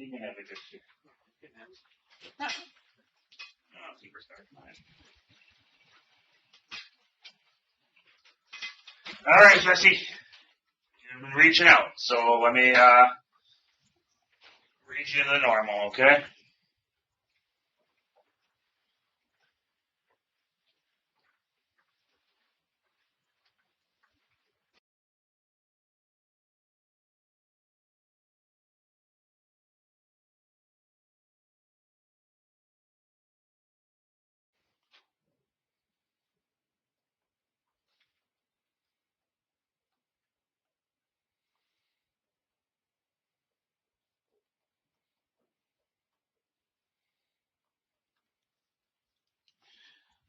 You can have a good shit. Oh, superstar. All right, Jesse. You've been reaching out, so let me read you the normal, okay?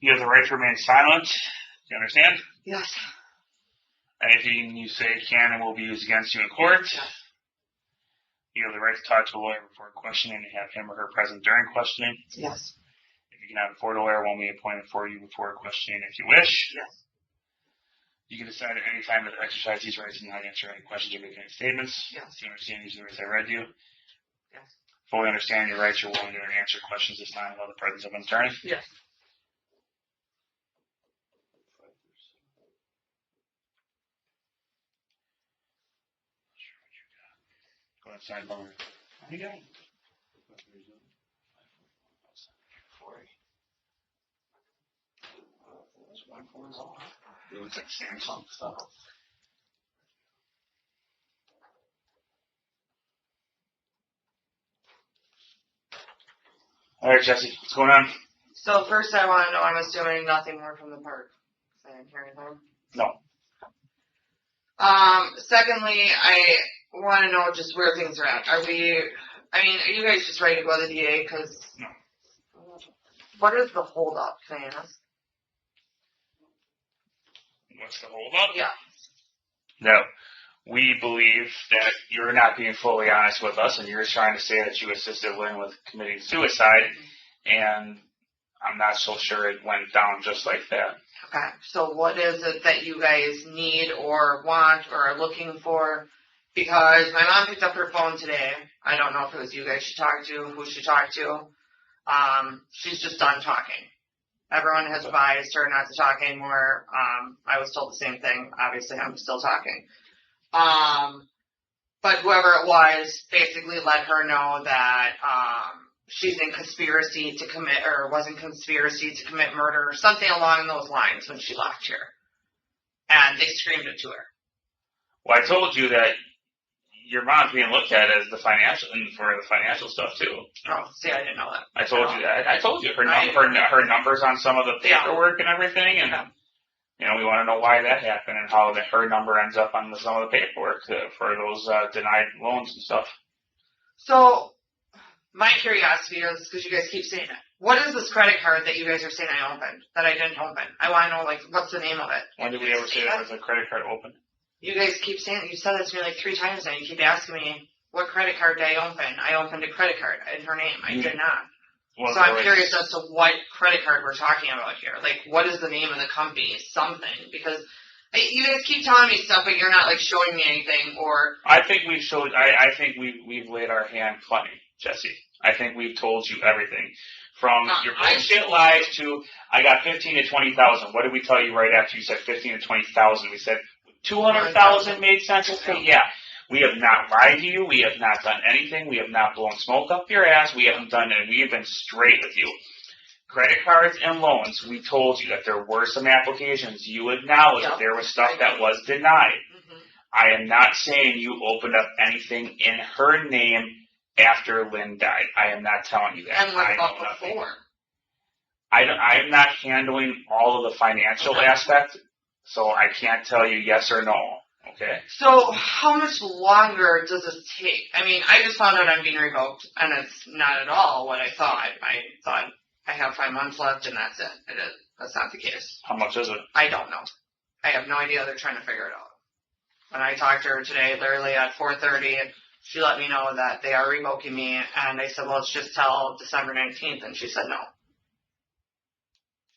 You have the right to remain silent. Do you understand? Yes. Anything you say can and will be used against you in court. Yes. You have the right to talk to a lawyer before questioning and have him or her present during questioning. Yes. If you cannot afford a lawyer, one will be appointed for you before questioning if you wish. Yes. You can decide at any time to exercise these rights and not answer any questions or make any statements. Yes. Do you understand these rights I read you? Yes. Fully understand your rights. You're willing to answer questions this time without the presence of an attorney? Yes. Go ahead, sign for me. You got it. 40. That's 1 is all. It looks like Samsung stuff. All right, Jesse, what's going on? So first I want to know, I'm assuming nothing more from the park. I didn't hear anything. No. Secondly, I want to know just where things are at. Are you guys just ready to go to the DA? Because no. What is the hold up, can I ask? What's the hold up? Yeah. No. We believe that you're not being fully honest with us, and you're trying to say that you assisted Lynn with committing suicide, and I'm not so sure it went down just like that. Okay, so what is it that you guys need or want or are looking for? Because my mom picked up her phone today. I don't know if it was you guys she talked to, who she talked to. She's just done talking. Everyone has advised her not to talk anymore. I was told the same thing. Obviously, I'm still talking. But whoever it was basically let her know that she's in conspiracy to commit, or was in conspiracy to commit murder, or something along those lines when she left here. And they screamed it to her. Well, I told you that your mom's being looked at as the financial, and for the financial stuff too. Oh, see, I didn't know that. I told you that. I told you her numbers on some of the paperwork and everything, and we want to know why that happened and how her number ends up on some of the paperwork for those denied loans and stuff. So, my curiosity is, because you guys keep saying it, what is this credit card that you guys are saying I opened, that I didn't open? I want to know, what's the name of it? When did we ever say that was a credit card open? You guys keep saying, you said this to me 3 times now. You keep asking me, what credit card did I open? I opened a credit card in her name. I did not. So I'm curious as to what credit card we're talking about here. What is the name of the company? Something. Because you guys keep telling me stuff, but you're not, showing me anything, or... I think we've showed, I think we've laid our hand plenty, Jesse. I think we've told you everything. From your bullshit lies to, I got 15 to 20,000. What did we tell you right after you said 15 to 20,000? We said 200,000 made sense. Okay, yeah. We have not lied to you. We have not done anything. We have not blown smoke up your ass. We haven't done it. We have been straight with you. Credit cards and loans, we told you that there were some applications. You acknowledged that there was stuff that was denied. Mm-hmm. I am not saying you opened up anything in her name after Lynn died. I am not telling you that. And what about before? I'm not handling all of the financial aspect, so I can't tell you yes or no. Okay. So how much longer does this take? I just found out I'm being revoked, and it's not at all what I thought. I thought I have 5 months left, and that's it. That's not the case. How much is it? I don't know. I have no idea. They're trying to figure it out. When I talked to her today, literally at 4:30, she let me know that they are revoking me, and I said, well, it's just till December 19th, and she said no.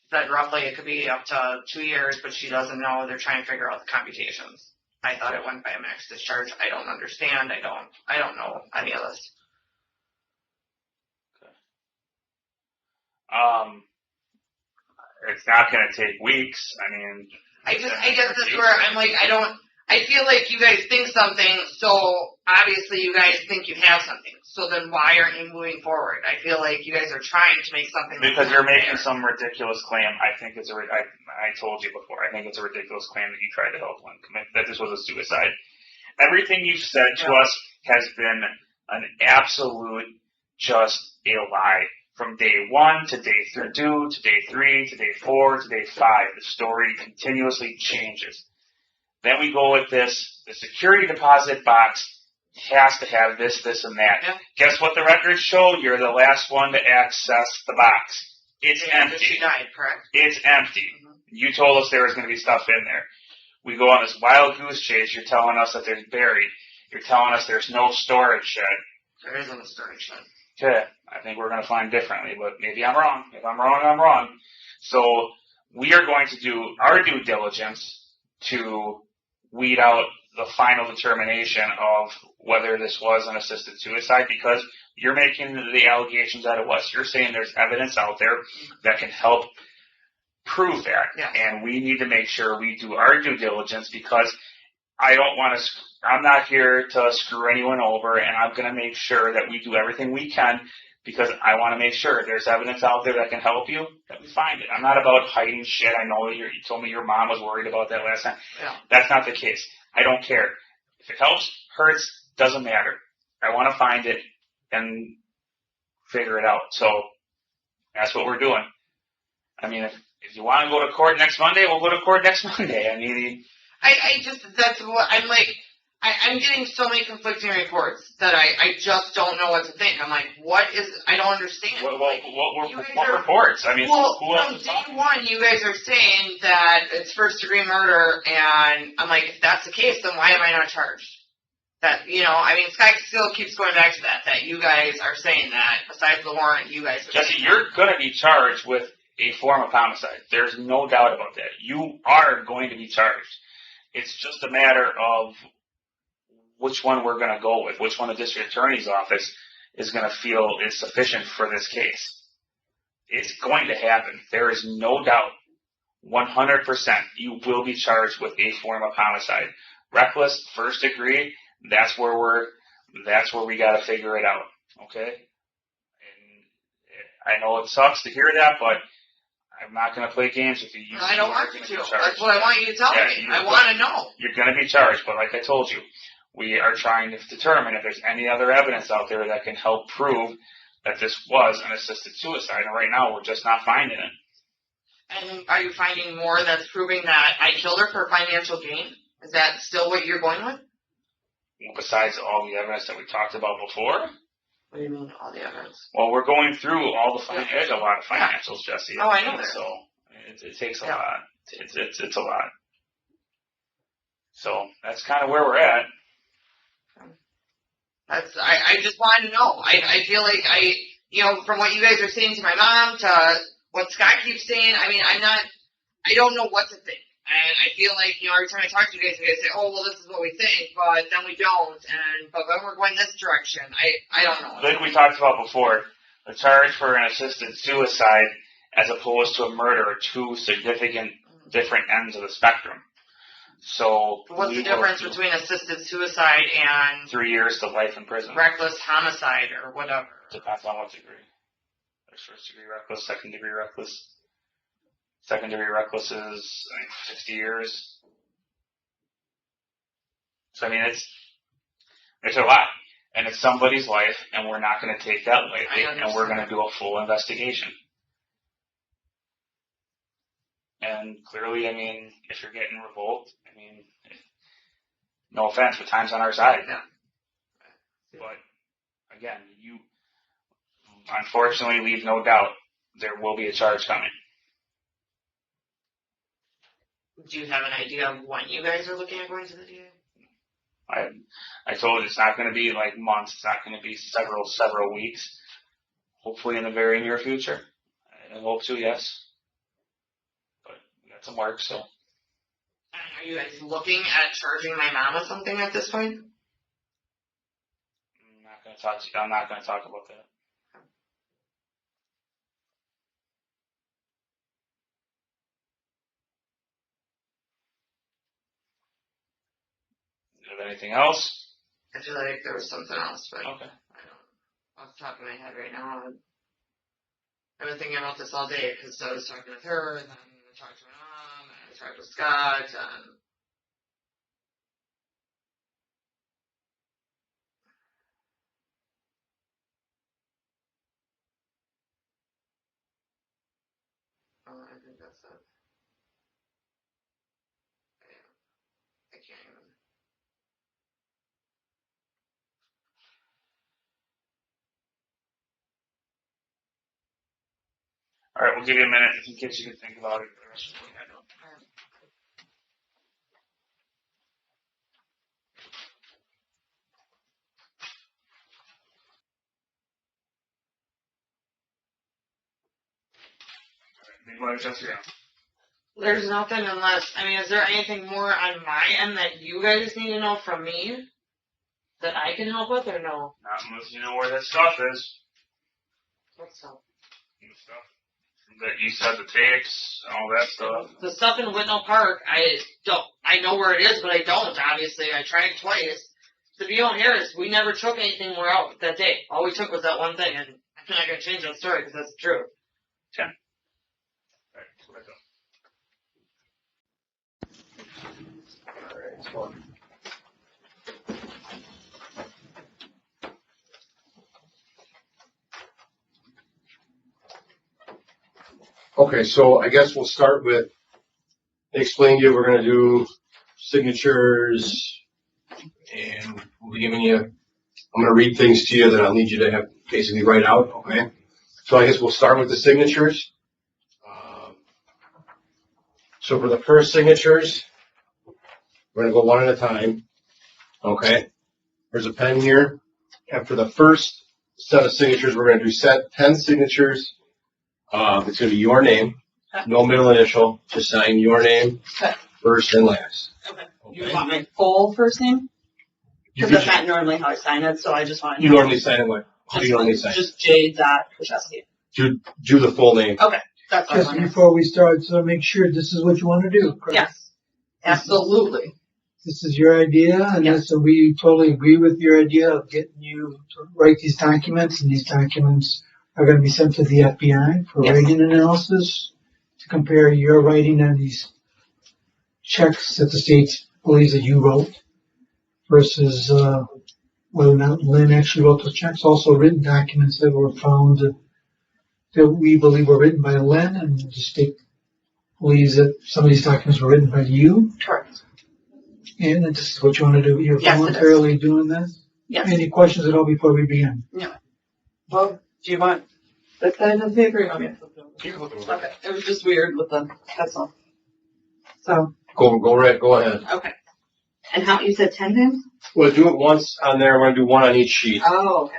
She said roughly it could be up to 2 years, but she doesn't know. They're trying to figure out the computations. I thought it went by a max discharge. I don't understand. I don't know any of this. It's not going to take weeks. I mean, I guess that's where I'm like, I feel like you guys think something, so obviously you guys think you have something. So then why aren't you moving forward? I feel like you guys are trying to make something. Because you're making some ridiculous claim. I think it's I told you before, I think it's a ridiculous claim that you tried to help Lynn commit, that this was a suicide. Everything you've said to us has been an absolute, just a lie. From day 1 to day 2 to day 3 to day 4 to day 5, the story continuously changes. Then we go with this, the security deposit box has to have this, and that. Yeah. Guess what the records show? You're the last one to access the box. It's empty. She died, correct? It's empty. Mm-hmm. You told us there was going to be stuff in there. We go on this wild goose chase. You're telling us that there's buried. You're telling us there's no storage shed. There isn't a storage shed. Okay, I think we're going to find differently, but maybe I'm wrong. If I'm wrong, I'm wrong. So we are going to do our due diligence to weed out the final determination of whether this was an assisted suicide, because you're making the allegations that it was. You're saying there's evidence out there that can help prove that. Yeah. And we need to make sure we do our due diligence, because I'm not here to screw anyone over, and I'm going to make sure that we do everything we can, because I want to make sure there's evidence out there that can help you, that we find it. I'm not about hiding shit. I know you told me your mom was worried about that last time. Yeah. That's not the case. I don't care. If it helps, hurts, doesn't matter. I want to find it and figure it out. So that's what we're doing. I mean, if you want to go to court next Monday, we'll go to court next Monday. I mean, that's what I'm like. I'm getting so many conflicting reports that I just don't know what to think. I'm like, I don't understand. What reports? I mean, who else is day one, you guys are saying that it's first-degree murder, and I'm like, if that's the case, then why am I not charged? That, I mean, Sky still keeps going back to that you guys are saying that, besides the warrant, you guys are Jesse, you're going to be charged with a form of homicide. There's no doubt about that. You are going to be charged. It's just a matter of which one we're going to go with, which one the district attorney's office is going to feel is sufficient for this case. It's going to happen. There is no doubt. 100%. You will be charged with a form of homicide. Reckless, first degree, that's where we got to figure it out. Okay? And I know it sucks to hear that, but I'm not going to play games with you. I don't want you to. That's what I want you to tell me. I want to know. You're going to be charged, but like I told you, we are trying to determine if there's any other evidence out there that can help prove that this was an assisted suicide. And right now, we're just not finding it. And are you finding more that's proving that I killed her for financial gain? Is that still what you're going with? Besides all the evidence that we talked about before? What do you mean, all the evidence? Well, we're going through all the there's a lot of financials, Jesse. Oh, I know there. So it takes a lot. It's a lot. So that's kind of where we're at. I just want to know. I feel like from what you guys are saying to my mom to what Scott keeps saying, I don't know what to think. And I feel like, every time I talk to you guys say, oh, well, this is what we think, but then we don't, but then we're going this direction. I don't know. Like we talked about before, the charge for an assisted suicide as opposed to a murder are two significant different ends of the spectrum. So what's the difference between assisted suicide and 3 years to life in prison? Reckless homicide or whatever. Depends on what degree. There's first degree reckless, second degree reckless. Second degree reckless is, I think, 50 years. So, it's a lot. And it's somebody's life, and we're not going to take that lightly, and we're going to do a full investigation. And clearly, if you're getting revoked, no offense, but time's on our side. Yeah. But, again, you unfortunately leave no doubt there will be a charge coming. Do you have an idea of when you guys are looking at going to the DA? I told you it's not going to be like months. It's not going to be several weeks. Hopefully in the very near future. I hope so, yes. But we got some work, so. Are you guys looking at charging my mom with something at this point? I'm not going to talk about that. Is there anything else? I feel like there was something else, but Okay. I don't. Off the top of my head right now, I've been thinking about this all day because I was talking with her, and then I talked to my mom, and I talked with Scott, and. I think that's it. I can't even. All right, we'll give you a minute in case you can think about it. The rest of the week, I don't. All right, Jessy. There's nothing unless, I mean, is there anything more on my end that you guys need to know from me that I can help with or no? Not unless you know where that stuff is. What stuff? The stuff that you said, the tapes, all that stuff. The stuff in Whitnell Park, I know where it is, but I don't, obviously. I tried twice. To be on Harris, we never took anything more out that day. All we took was that one thing, and I'm not going to change that story because that's true. 10. All right, let's go. Okay, so I guess we'll start with explaining to you we're going to do signatures, and we'll be giving you, I'm going to read things to you that I'll need you to have basically write out, okay? So I guess we'll start with the signatures. So for the first signatures, we're going to go one at a time, okay? There's a pen here. And for the first set of signatures, we're going to do 10 signatures. It's going to be your name, no middle initial, just sign your name, first and last. Okay. You want my full first name? Because that's not normally how I sign it, so I just want to You normally sign it what? How do you normally sign it? Just J.Kurczewski. Do the full name. Okay. That's Just fine. before we start, so make sure this is what you want to do, correct? Yes. Absolutely. This is your idea, and Yes. so we totally agree with your idea of getting you to write these documents, and these documents are going to be sent to the FBI for Yes. writing analysis to compare your writing on these checks that the state believes that you wrote versus whether or not Lynn actually wrote those checks. Also written documents that were found that we believe were written by Lynn, and the state believes that some of these documents were written by you. Correct. And this is what you want to do. You're Yes, it is. voluntarily doing this? Yes. Any questions at all before we begin? Well, do you want this side of the paper? You want me to flip it over? You can look over. Okay. It was just weird with the, that's all. So, Go ahead. okay. And how, you said 10 times? We'll do it once on there. We're going to do one on each sheet. Oh, okay.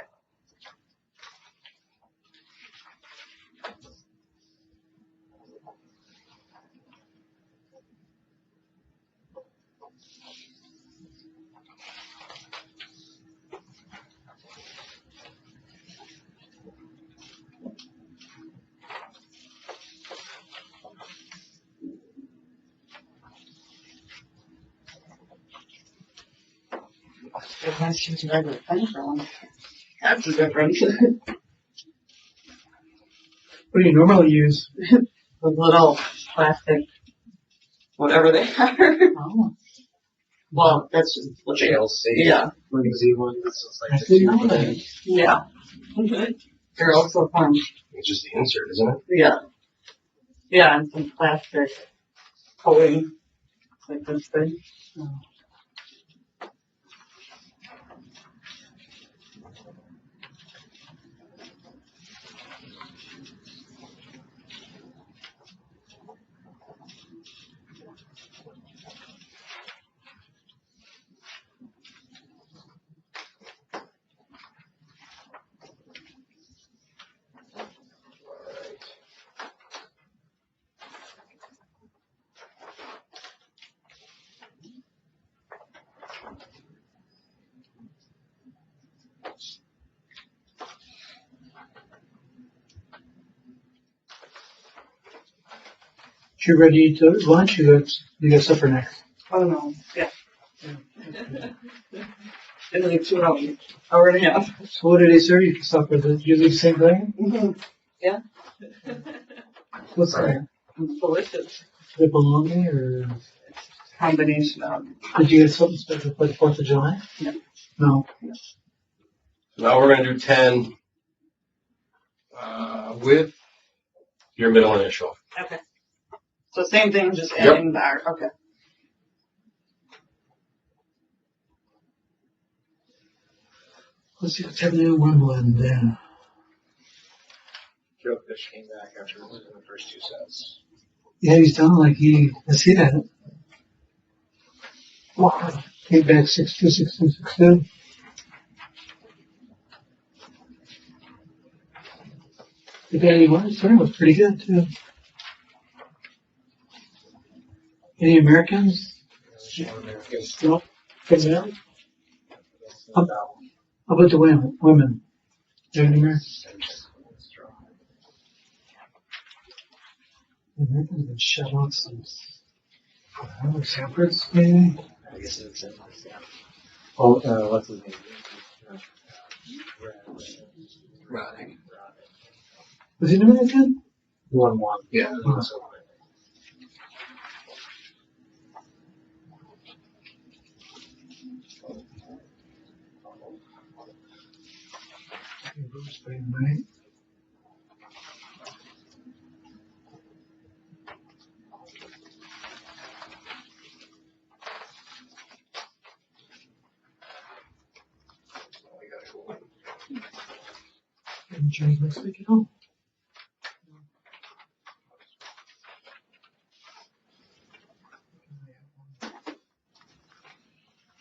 That's just a regular pen for one. That's a difference. What do you normally use? The little plastic, whatever they are. Oh, Well, that's just what they JLC. Yeah. Flimsy one. This is I like didn't know that. Yeah. They're also fun. It's just the insert, isn't it? Yeah. Yeah, and some plastic coating. Like this thing. You ready to eat lunch? You got supper next. Oh no. Yeah. Only 2 hours. Hour and a half. So what did they serve you for supper? Did you do the same thing? Yeah. What's that? It's delicious. The bologna or Combination of. did you get something special for the 4th of July? No. No. Now we're gonna do 10, with your middle initial. Okay. So same thing, just Yep. adding the R. Okay. Let's see what's happening in Wimberland then. Joe Fish came back after losing the first 2 sets. Yeah, he's done like I see that. Wow. Came back 6-2, 6-2, 6-2. The guy he was turn was pretty good too. Any Americans? No. Good man. How about the women? Women. Any Americans? The Americans have been shut out since. Shepherds, maybe? I guess it's Oh, what's his name? Roddick. Was he Dominican? 1-1. Yeah. Oh. Right. And change next week at all.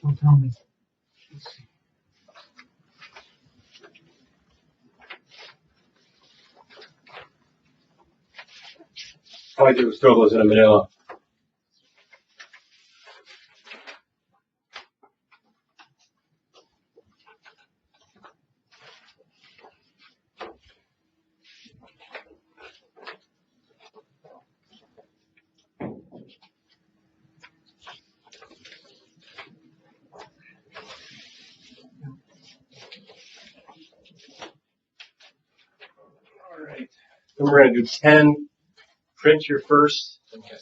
Don't tell me. Let's see. All I did was throw those in a manila. All right. Then we're going to do 10. Print your first. Okay.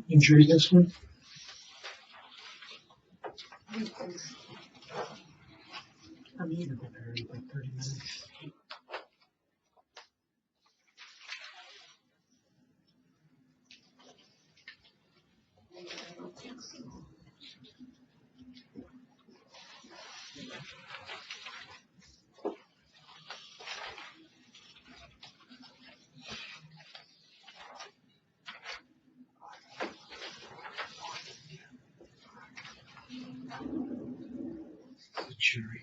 Injury this one? I'm eager to prepare in like 30 minutes. The jury.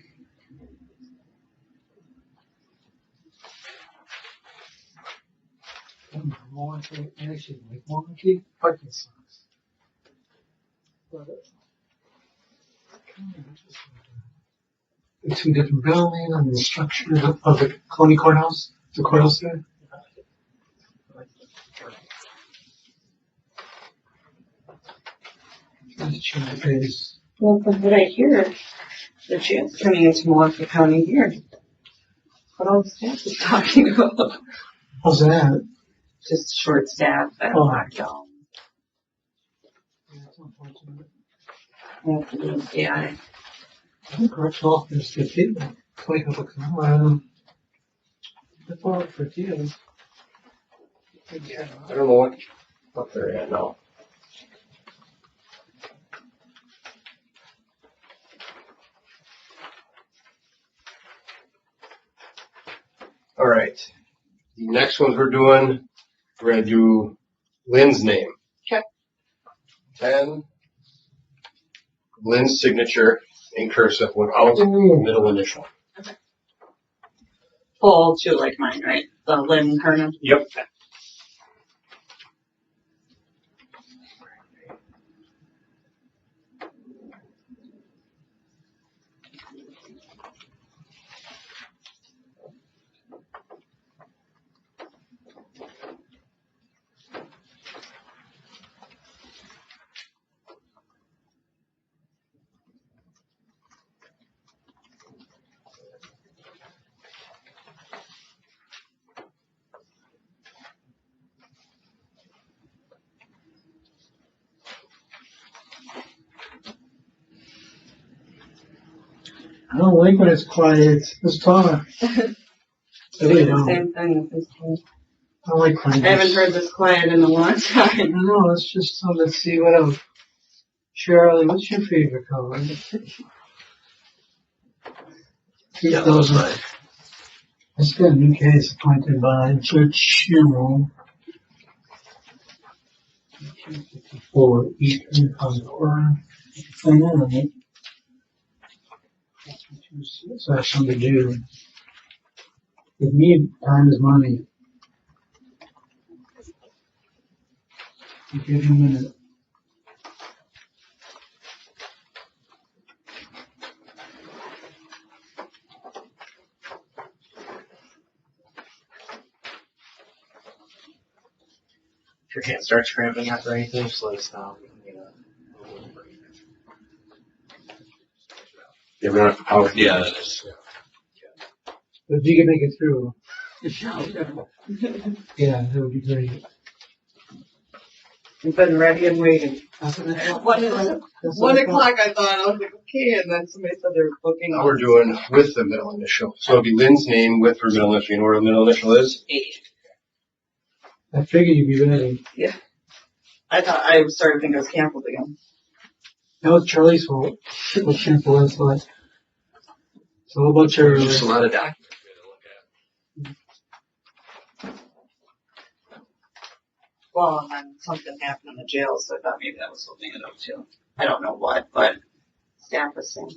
Milwaukee, actually, like Milwaukee, Parkinson's. The 2 different buildings and the structure of the county courthouse, the courthouse there. Well, from what I hear, the jail's coming into Waukesha County here. What all the staff is talking about. How's that? Just short staff and Oh. lockdown. Yeah. I think correctional officers get paid like $20 an hour. That's all for kids. Yeah. I don't know what they're at now. All right. The next ones we're doing, we're going to do Lynn's name. Okay. 10. Lynn's signature. in cursive without middle initial. Full too, like mine, right? The Lynn Hernan. Yep. I don't like when it's quiet. Let's talk. I really don't. Same thing with this one. I don't like quiet. I haven't heard this quiet in a long time. No, let's just, let's see what else. Charlie, what's your favorite color? Yeah, that was mine. Let's get a new case appointed by Judge Schimmel. 54 Eastern Concord. So I have something to do. With me, time is money. Give him a minute. If your hand starts cramping after anything, slow down. Yeah, we're not power. Yeah, that is. But if you can make it through. Yeah, that would be great. We've been ready and waiting. That's what I thought. 1 o'clock I thought, I was like, okay, and then somebody said they were booking Now on we're doing with the middle initial. So it'll be Lynn's name with her middle initial. You know where the middle initial is? 8. I figured you'd be ready. I started thinking it was canceled again. That was Charlie's fault. It was canceled last night. So what about your... Just a lot of documents to look at. Well, and then something happened in the jail, so I thought maybe that was holding it up too. I don't know what, but staff was saying.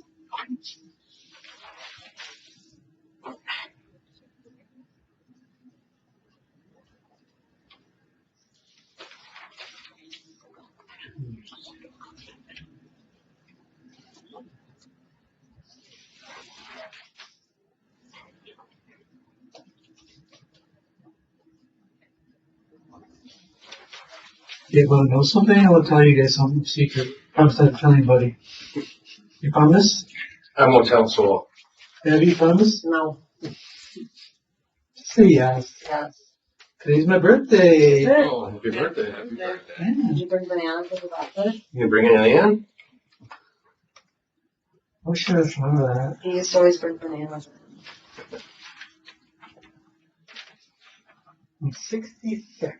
You want to know something? I will tell you guys something secret. Promise not to tell anybody. You promise? I won't tell soul. Have you promised? No. Say yes. Yes. Today's my birthday. Oh, happy birthday. Happy Yeah. Did you bring bananas with the doctor? You gonna bring it in? I wish I had thought of that. He used to always bring bananas. I'm 66.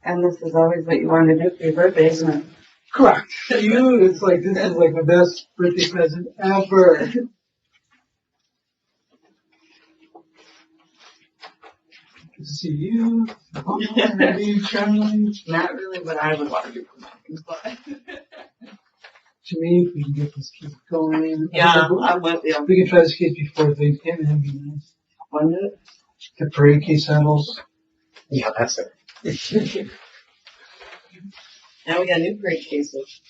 And this is always what you wanted to do for your birthday, isn't it? Correct. You, it's like, this is like my best birthday present ever. Good to see you. Oh, you, Charlie. Not really what I would want to do for mine, but. To me, if we can get this case going. Yeah, I'm with you. We can try this case before Thanksgiving, that'd be nice. When did it? The parade case settles. Yeah, that's it. Now we got new great cases.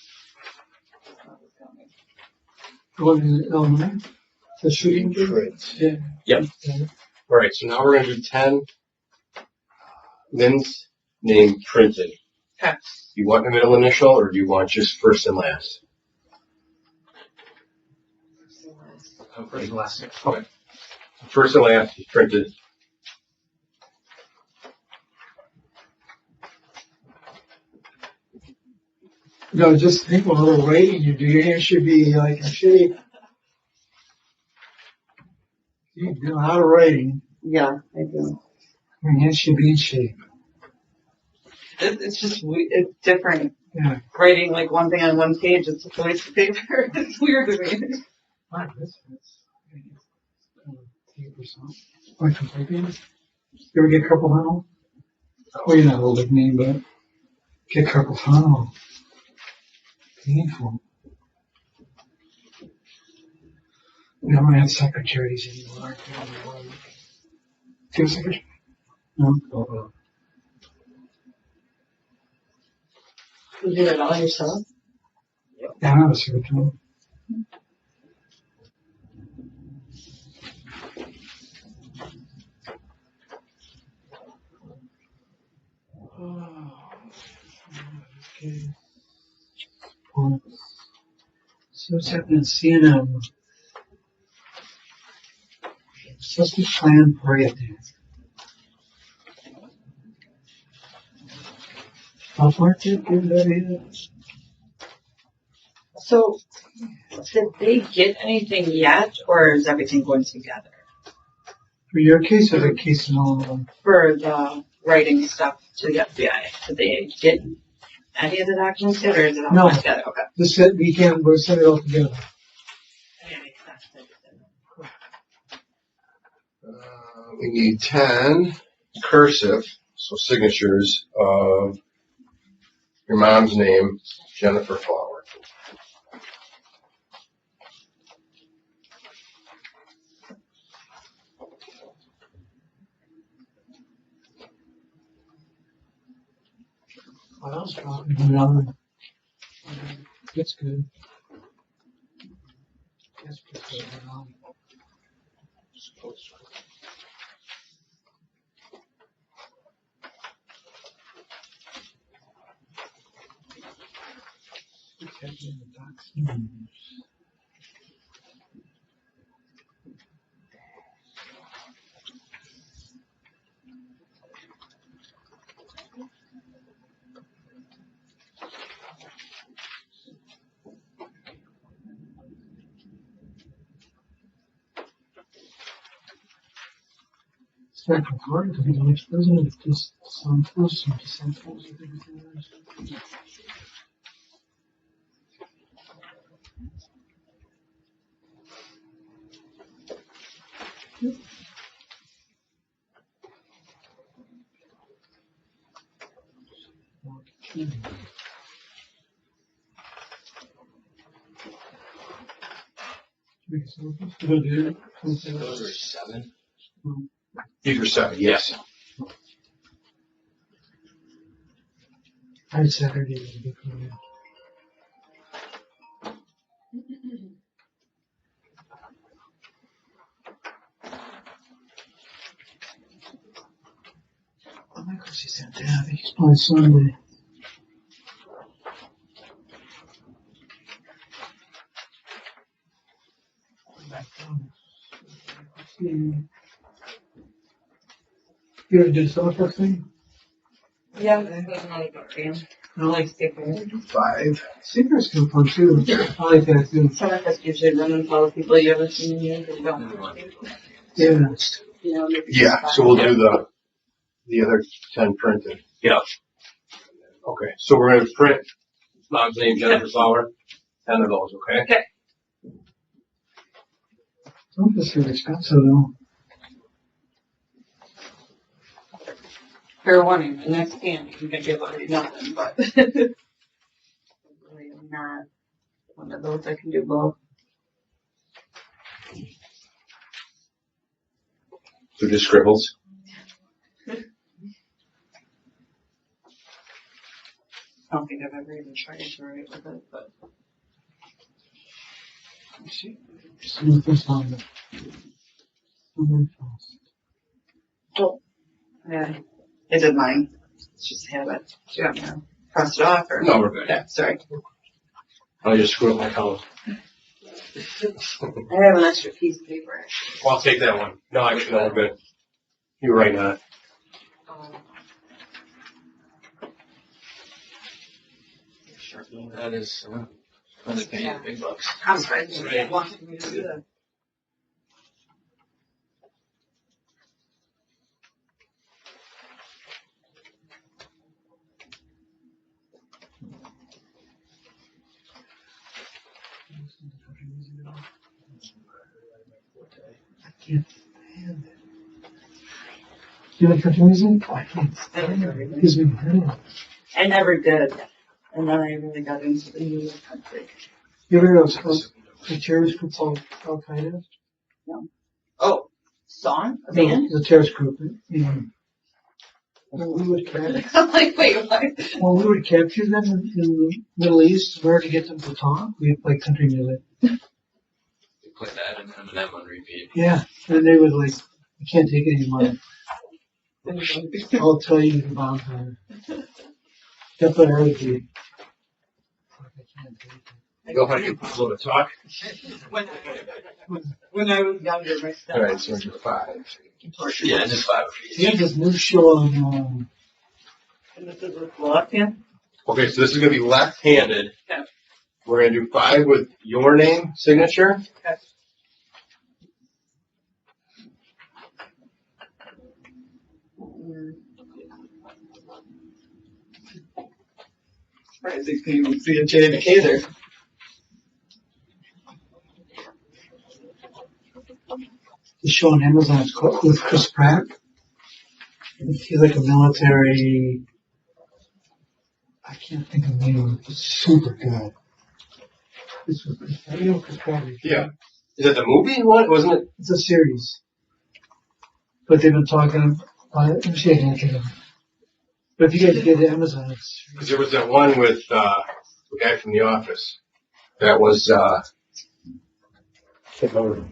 Going to Illinois. The shooting case. Yeah. Yep. All right, so now we're gonna do 10. Lynn's name printed. Okay. You want the middle initial, or do you want just first and last? First and last. Okay. First and last is printed. No, just think what little writing you do. Your hand should be like in shape. You do a lot of writing. Yeah, I do. Your hand should be in shape. It's just, it's different. Yeah. Writing like one thing on one page, it's a piece of paper. It's weird to me. Wow, this fits. Tape or something. Like some typing. You ever get carpal tunnel? Well, you're not old like me, but get carpal tunnel. Painful. We don't have secretaries anymore. Do you have a secretary? No? You do it all yourself? Yeah, I don't have a secretary. Okay. So what's happening in CNN? What's the plan for it? How far did that? So, did they get anything yet, or is everything going together? For your case or the case in all of them? For the writing stuff to the FBI, did they get any of the documents yet, or is it all No. together? Okay. This we can't. We'll set it all together. We need 10 cursive, so signatures of your mom's name, Jennifer Flower. What else? That's good. That's pretty good. It's not hard to be the next president if just some person just sent those with everything else. Those are 7. These are 7, yes. I Saturday would be for you. Oh my gosh, he sent that. He's by Sunday. You ever did social thing? Yeah, I like stickers. 5. Stickers can fun too. I like that too. Some of us usually run and follow people you ever seen in here, but you don't. Yeah. You know, Yeah, so we'll do the other 10 printed. Yeah. Okay, so we're going to print mom's name, Jennifer Flower. 10 of those, okay? Some of us are expensive though. Fair warning, the next scan, you can give already nothing, but. Really, I'm not one of those that can do both. So just scribbles. I don't think I've ever even tried to write with it, but. Some of us on Oh. Yeah. Is it mine? It's just a habit. Do you want me to cross it off or? No, we're good. Yeah, sorry. I just screw up my column. I have an extra piece of paper. Well, I'll take that one. No, actually, no, we're good. You're right on it. That is, that's a pain, big bucks. I'm sorry. Right. Wanted me to do that. I can't stand it. You like country music? I can't stand it. It gives me headache. I never did. And then I really got into the music country. You ever know the cherish group called Al Qaeda? Oh, song? A band? The terrorist group. And we would I'm like, wait, what? when we would capture them in the Middle East, in order to get them to talk, we'd play country music. They play that and Eminem on repeat. Yeah, and they would like, I can't take it anymore. I'll tell you about her. That's what I would do. Go ahead and a little bit talk. When I was younger, my All right, so we're gonna do 5. Yeah, just 5 He had this new show on, And this is with the left hand? Okay, so this is gonna be left-handed. Okay. We're gonna do 5 with your name, signature. Okay. Surprised they couldn't even see a JFK there. the show on Amazon. It's called with Chris Pratt. He's like a military. I can't think of the name. It's super good. This was Chris Pratt. You know Chris Pratt? Yeah. Is it the movie one? Wasn't it? It's a series. But they've been talking about it. Let me see if I can think of it. But if you guys get it Amazon, it's Because there was that one with the guy from The Office. That was, can't remember.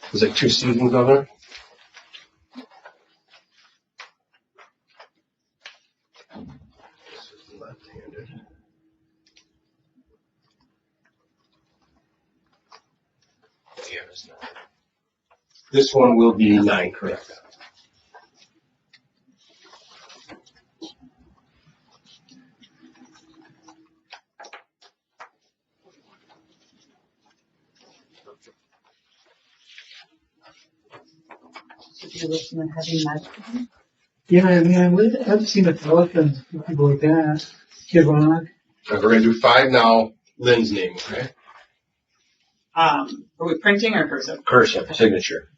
It was like 2 seasons of it. This is left-handed. Yeah, it's not. This one will be 9, correct? Should you listen to heavy metal? yeah. I mean, I've seen Metallica and people like that. Kid Rock. We're going to do 5 now. Lynn's name, okay? Are we printing or cursive? Cursive, signature.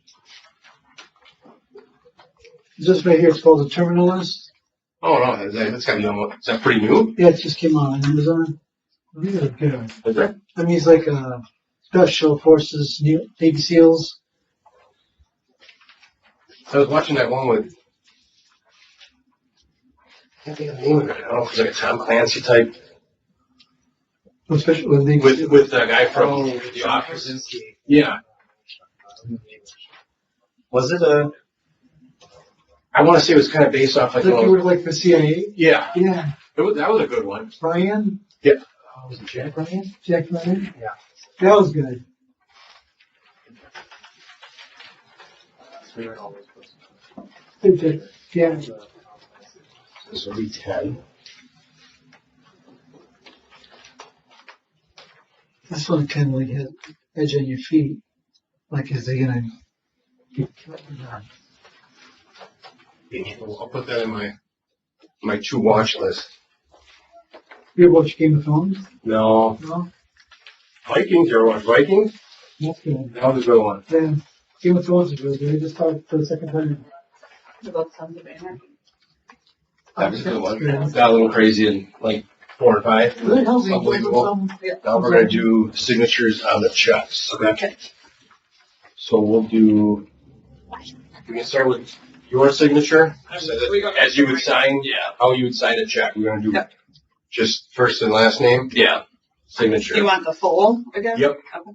This right here, it's called the Terminalist. Oh, no, that's got to be almost, is that pretty new? Yeah, it just came out on Amazon. Really good. Is it? I mean, he's like a special forces Navy SEALs. I was watching that one with, I can't think of the name of it. I don't know if it's like a Tom Clancy type. Especially when they With the guy from The Office. Yeah. Was it a? I want to say it was kind of based off like. like you were like the CIA. Yeah. Yeah. That was a good one. Ryan. Yeah. Was it Jack Ryan? Jack Ryan. Yeah. That was good. Yeah. This will be 10. This one kind of like has edge on your feet. Like, is they gonna? I'll put that in my to watch list. You ever watch Game of Thrones? No. No. Vikings. You ever watch Vikings? That's good. That was a good one. Then Game of Thrones is really good. I just started for the second time. About Sons of Anarchy? That was a good one. Got a little crazy in like 4 and 5. Really helps me Unbelievable. Now we're gonna do signatures on the checks. Okay. So we'll do. We can start with your signature. So that, as you would sign, how you would sign a check. We're gonna do just first and last name. Yeah. Signature. You want the full again? Yep. Okay.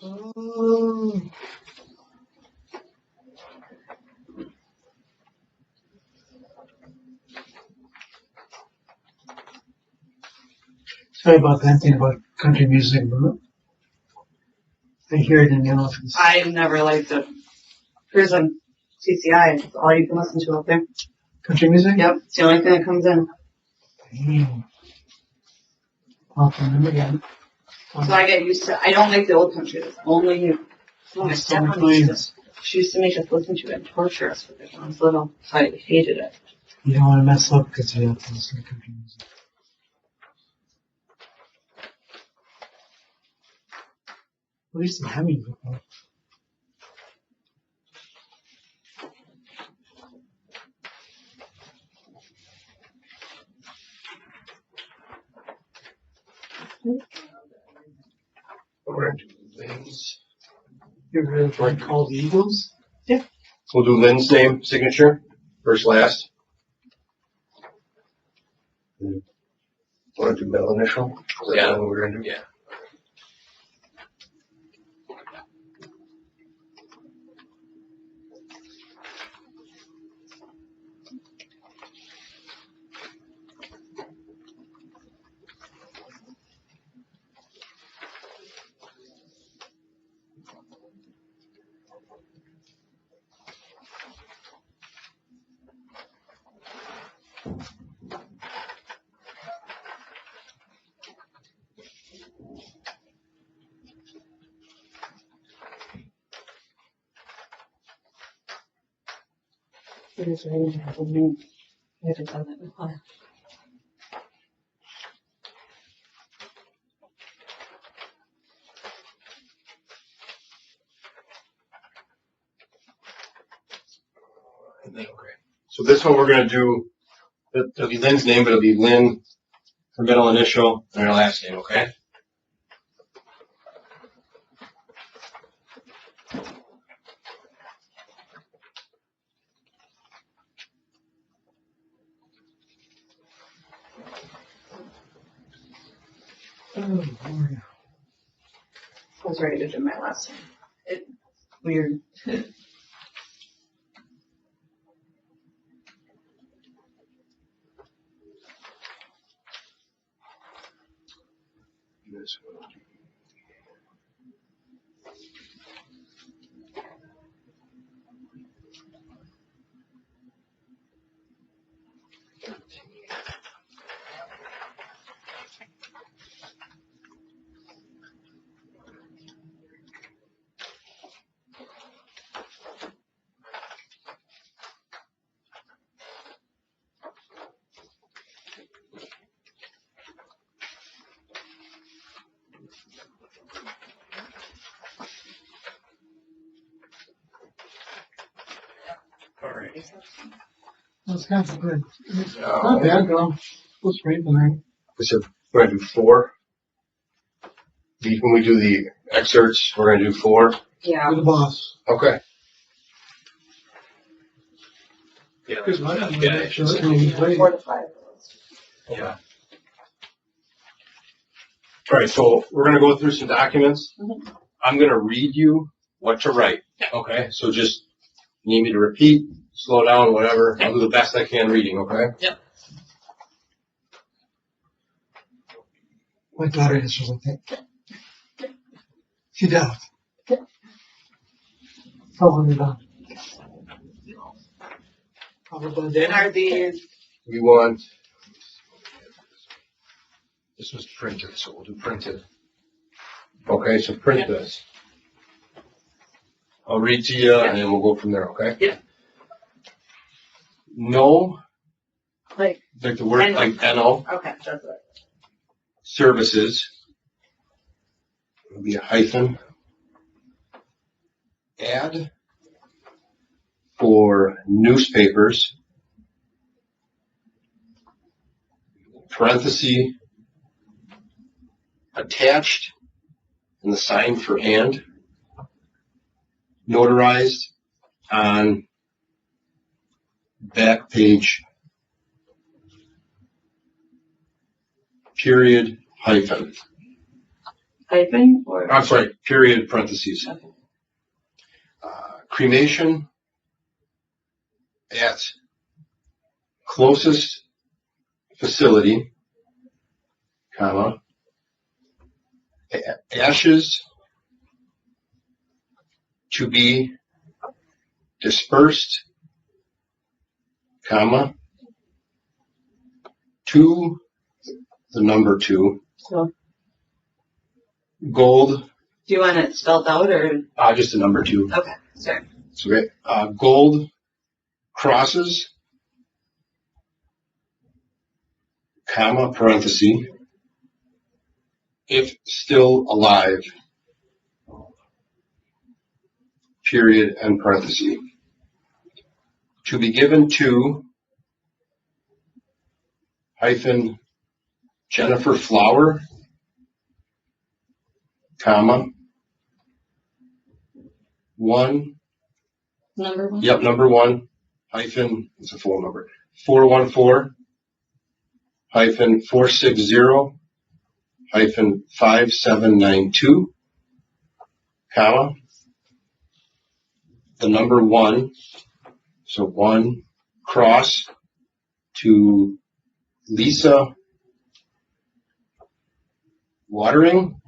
Sorry about that thing about country music, but I hear it in the office. I never liked it. Here's a CCI. It's all you can listen to up there. Country music? Yep. It's the only thing that comes in. Damn. I'll find them again. So I get used to, I don't like the old country. It's only you. My stepmom she used to make us listen to it and torture us with it when I was little. So I hated it. You don't want to mess up because you have to listen to country music. At least the Hemi. We're gonna do Lynn's. You're really trying to call the Eagles? We'll do Lynn's name, signature, first, last. Want to do middle initial? Is that Yeah. what we're gonna do? Yeah. It is really happening. I haven't done that before. So this one we're gonna do, it'll be Lynn's name, but it'll be Lynn, her middle initial, and her last name, okay? Oh, Lord. I was ready to do my last one. Weird. This one. All right. That's kind of good. Not bad, though. Looks great tonight. So we're gonna do 4. When we do the excerpts, we're gonna do 4. Yeah. You're the boss. Okay. Yeah. Good luck. Yeah. It's gonna be great. 4 to 5. Yeah. All right, so we're gonna go through some documents. Mhm. I'm gonna read you what to write. Okay, so just need me to repeat, slow down, whatever. I'll do the best I can reading, okay? Yep. My daughter answers like that. She does. Oh, I'm done. Probably And are these, We want, this was printed, so we'll do printed. Okay, so print this. I'll read to you and then we'll go from there, okay? Yeah. No, Like, like the word, like NO, okay, that's it. services, it'll be a hyphen. Ad for newspapers, parenthesis, attached, and the sign for and, notarized on back page, period, hyphen. Hyphen or? I'm sorry, period, parentheses. Okay. Cremation at closest facility, comma, ashes to be dispersed, comma, to the number 2, So, gold, do you want it spelled out or? just the number 2. Okay, sorry. So, okay, gold crosses, comma, parenthesis, if still alive, period, and parenthesis. To be given to, hyphen, Jennifer Flower, comma, 1, Number one? yep, number 1, hyphen, it's a phone number, 414, hyphen, 460, hyphen, 5792, comma, the number 1, so 1, cross, to Lisa Watering,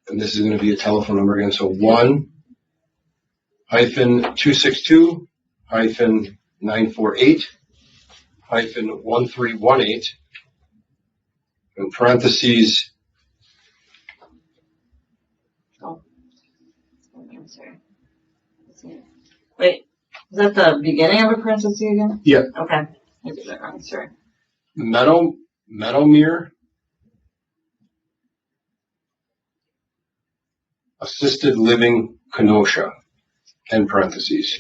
and this is going to be a telephone number again, so 1 hyphen 262 hyphen 948 hyphen 1318 in parentheses. Oh, I'm sorry. Wait, is that the beginning of a parenthesis again? Yeah. Okay, I did that wrong, sorry. Meadowmere Assisted Living Kenosha, in parentheses.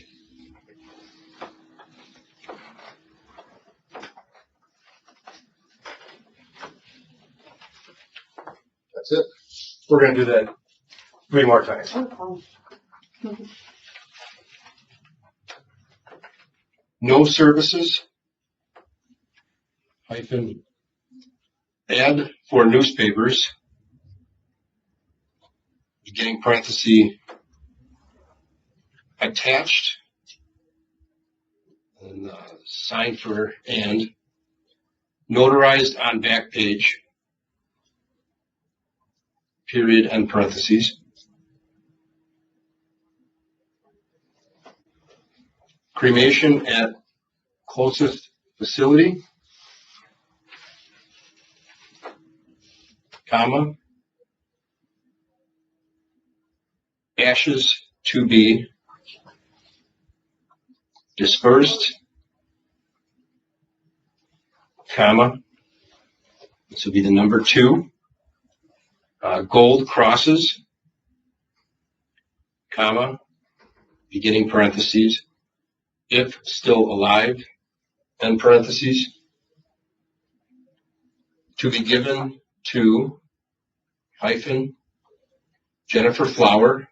That's it. We're going to do that 3 more times. No services, hyphen, ad for newspapers, beginning parenthesis, attached, and sign for and, notarized on back page, period, and parentheses. Cremation at closest facility, comma, ashes to be dispersed, comma, this would be the number 2, gold crosses, comma, beginning parentheses, if still alive, end parentheses, to be given to, hyphen, Jennifer Flower,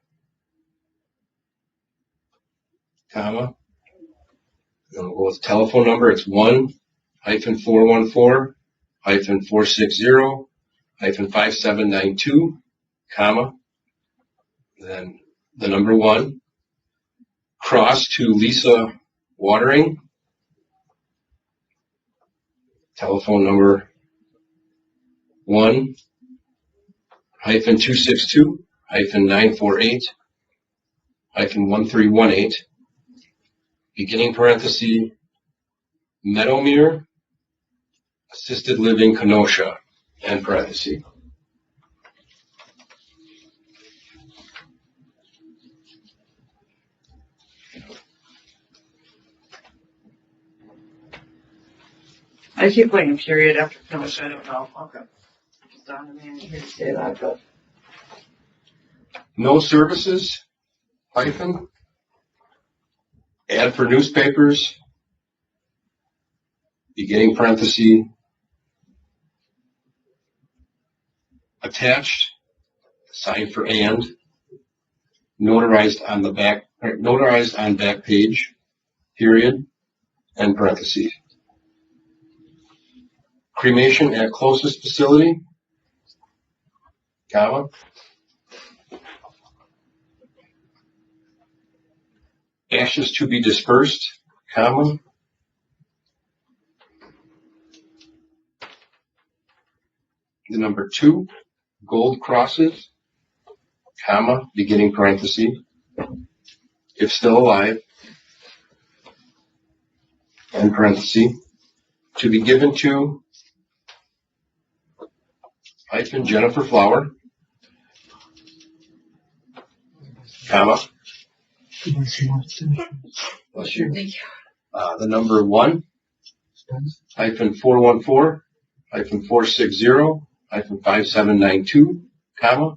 comma, and we'll go with telephone number, it's 1 hyphen 414 hyphen 460 hyphen 5792, comma, then the number 1, cross to Lisa Watering, telephone number 1 hyphen 262 hyphen 948 hyphen 1318, beginning parenthesis, Meadowmere Assisted Living Kenosha, end parenthesis. I keep putting a period after Kenosha, I don't know. Okay. It's down to me, I didn't say that, but. No services, hyphen, ad for newspapers, beginning parenthesis, attached, sign for and, notarized on back page, period, end parenthesis. Cremation at closest facility, comma, ashes to be dispersed, comma, the number 2, gold crosses, comma, beginning parenthesis, if still alive, end parenthesis, to be given to, hyphen, Jennifer Flower, comma, bless you. Thank you. The number 1, hyphen 414, hyphen 460, hyphen 5792, comma,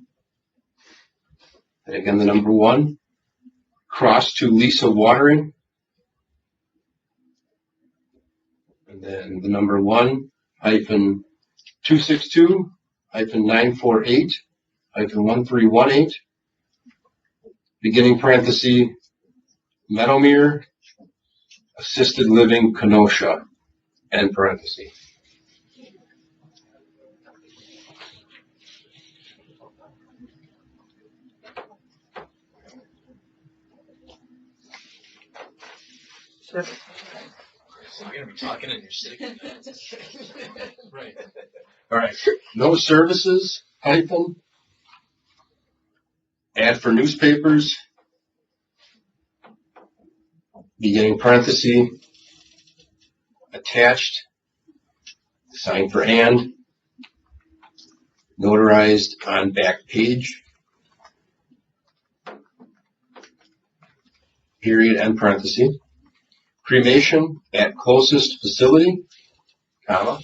and again the number 1, cross to Lisa Watering, and then the number 1, hyphen 262, -948-1318, beginning parenthesis, Meadowmere Assisted Living Kenosha, end parenthesis. So you're gonna be talking and you're sitting. Right. All right. No services, hyphen, ad for newspapers, beginning parenthesis, attached, sign for and, notarized on back page, period, end parenthesis, cremation at closest facility, comma,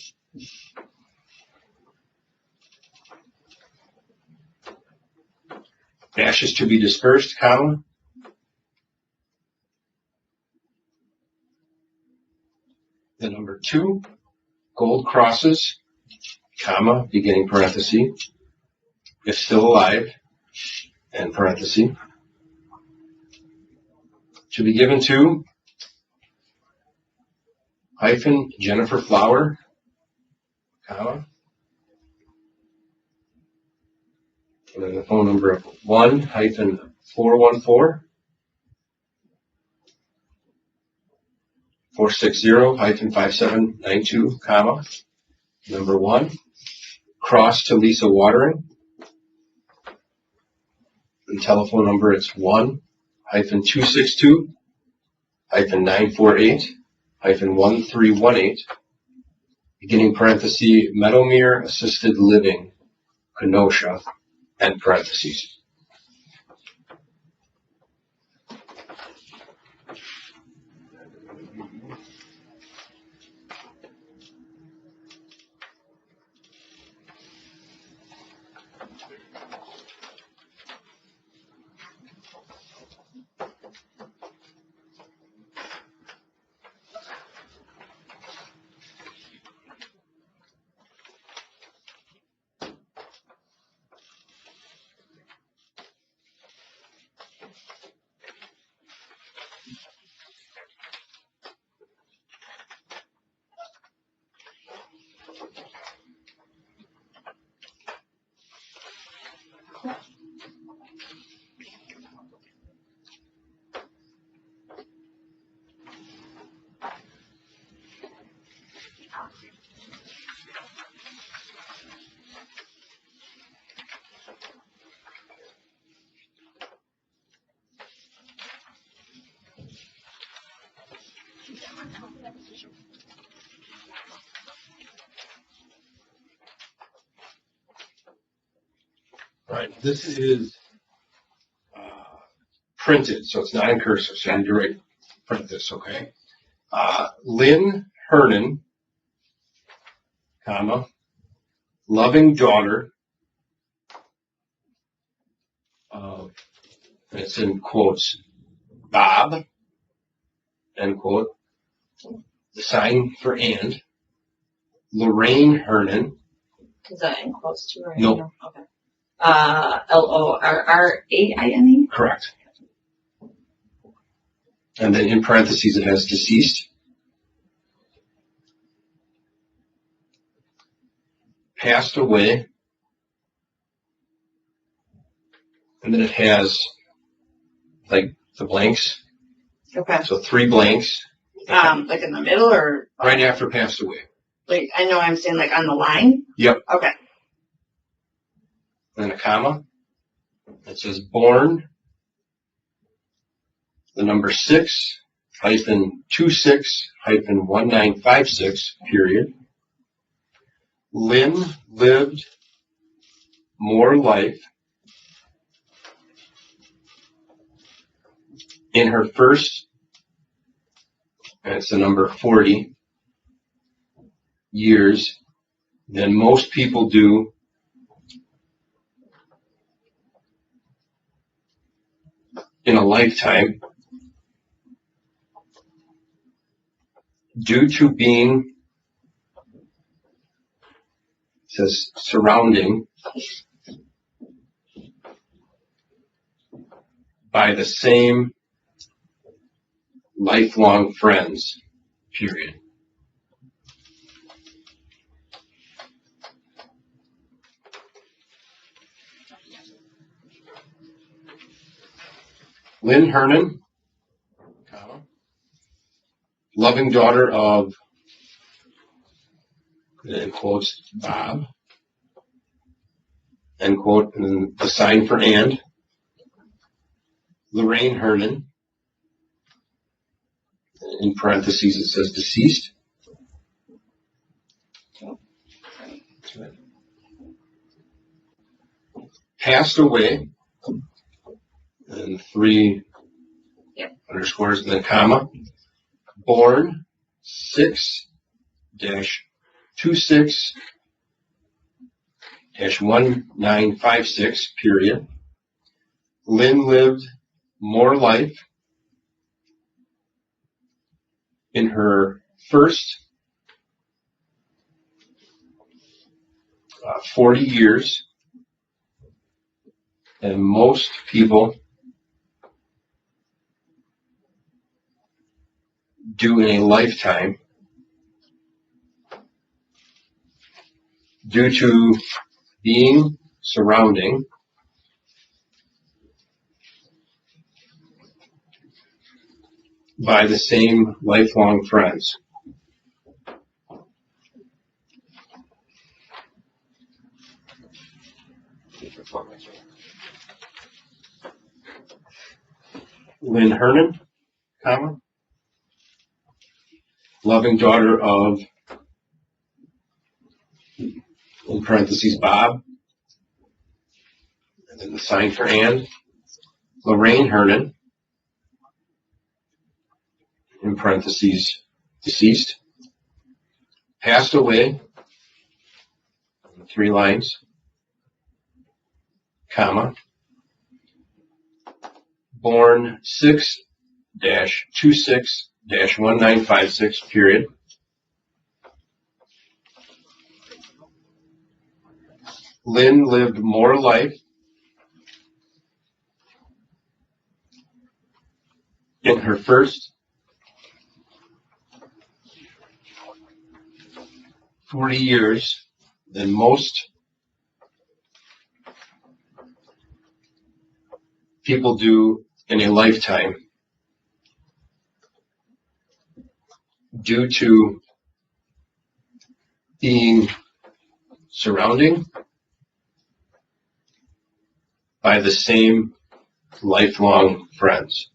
ashes to be dispersed, comma, the number 2, gold crosses, comma, beginning parenthesis, if still alive, end parenthesis, to be given to hyphen Jennifer Flower, comma, and then the phone number of 1-414-460-5792, comma, number 1, cross to Lisa Watering, and telephone number it's 1-262-948-1318, beginning parenthesis, Meadowmere Assisted Living, Kenosha, end parentheses. All right, this is printed, so it's not in cursive, so you need to print this, okay? Lynn Hernan, comma, loving daughter of, and it's in quotes, Bob, end quote, the sign for and, Lorraine Hernan. Is that in quotes too? Right? No. Okay. Lorraine? Correct. And then in parentheses it has deceased. Passed away. And then it has like the blanks. Okay. So 3 blanks. Like in the middle or? Right after passed away. Like, I know I'm saying like on the line? Yep. Okay. And a comma. It says born, the number 6-26-1956, period. Lynn lived more life in her first, and it's the number 40, years than most people do in a lifetime due to being says surrounding by the same lifelong friends, period. Lynn Hernan, comma, loving daughter of, in quotes, Bob, end quote, and then the sign for and, Lorraine Hernan, in parentheses it says deceased. Passed away, and 3 underscores, and then comma, born 6-26-1956, period. Lynn lived more life in her first 40 years than most people do in a lifetime due to being surrounding by the same lifelong friends. Lynn Hernan, comma, loving daughter of, in parentheses, Bob, and then the sign for and, Lorraine Hernan, in parentheses, deceased, passed away, 3 lines, comma, born 6-26-1956, period. Lynn lived more life in her first 40 years than most people do in a lifetime due to being surrounding by the same lifelong friends.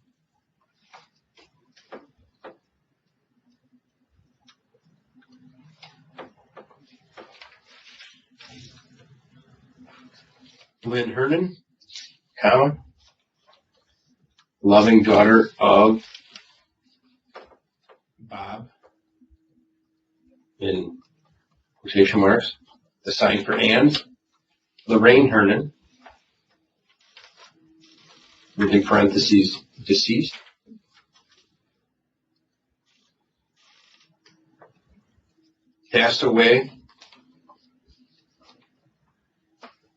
Lynn Hernan, comma, loving daughter of Bob, in quotation marks, the sign for and, Lorraine Hernan, in parentheses, deceased, passed away,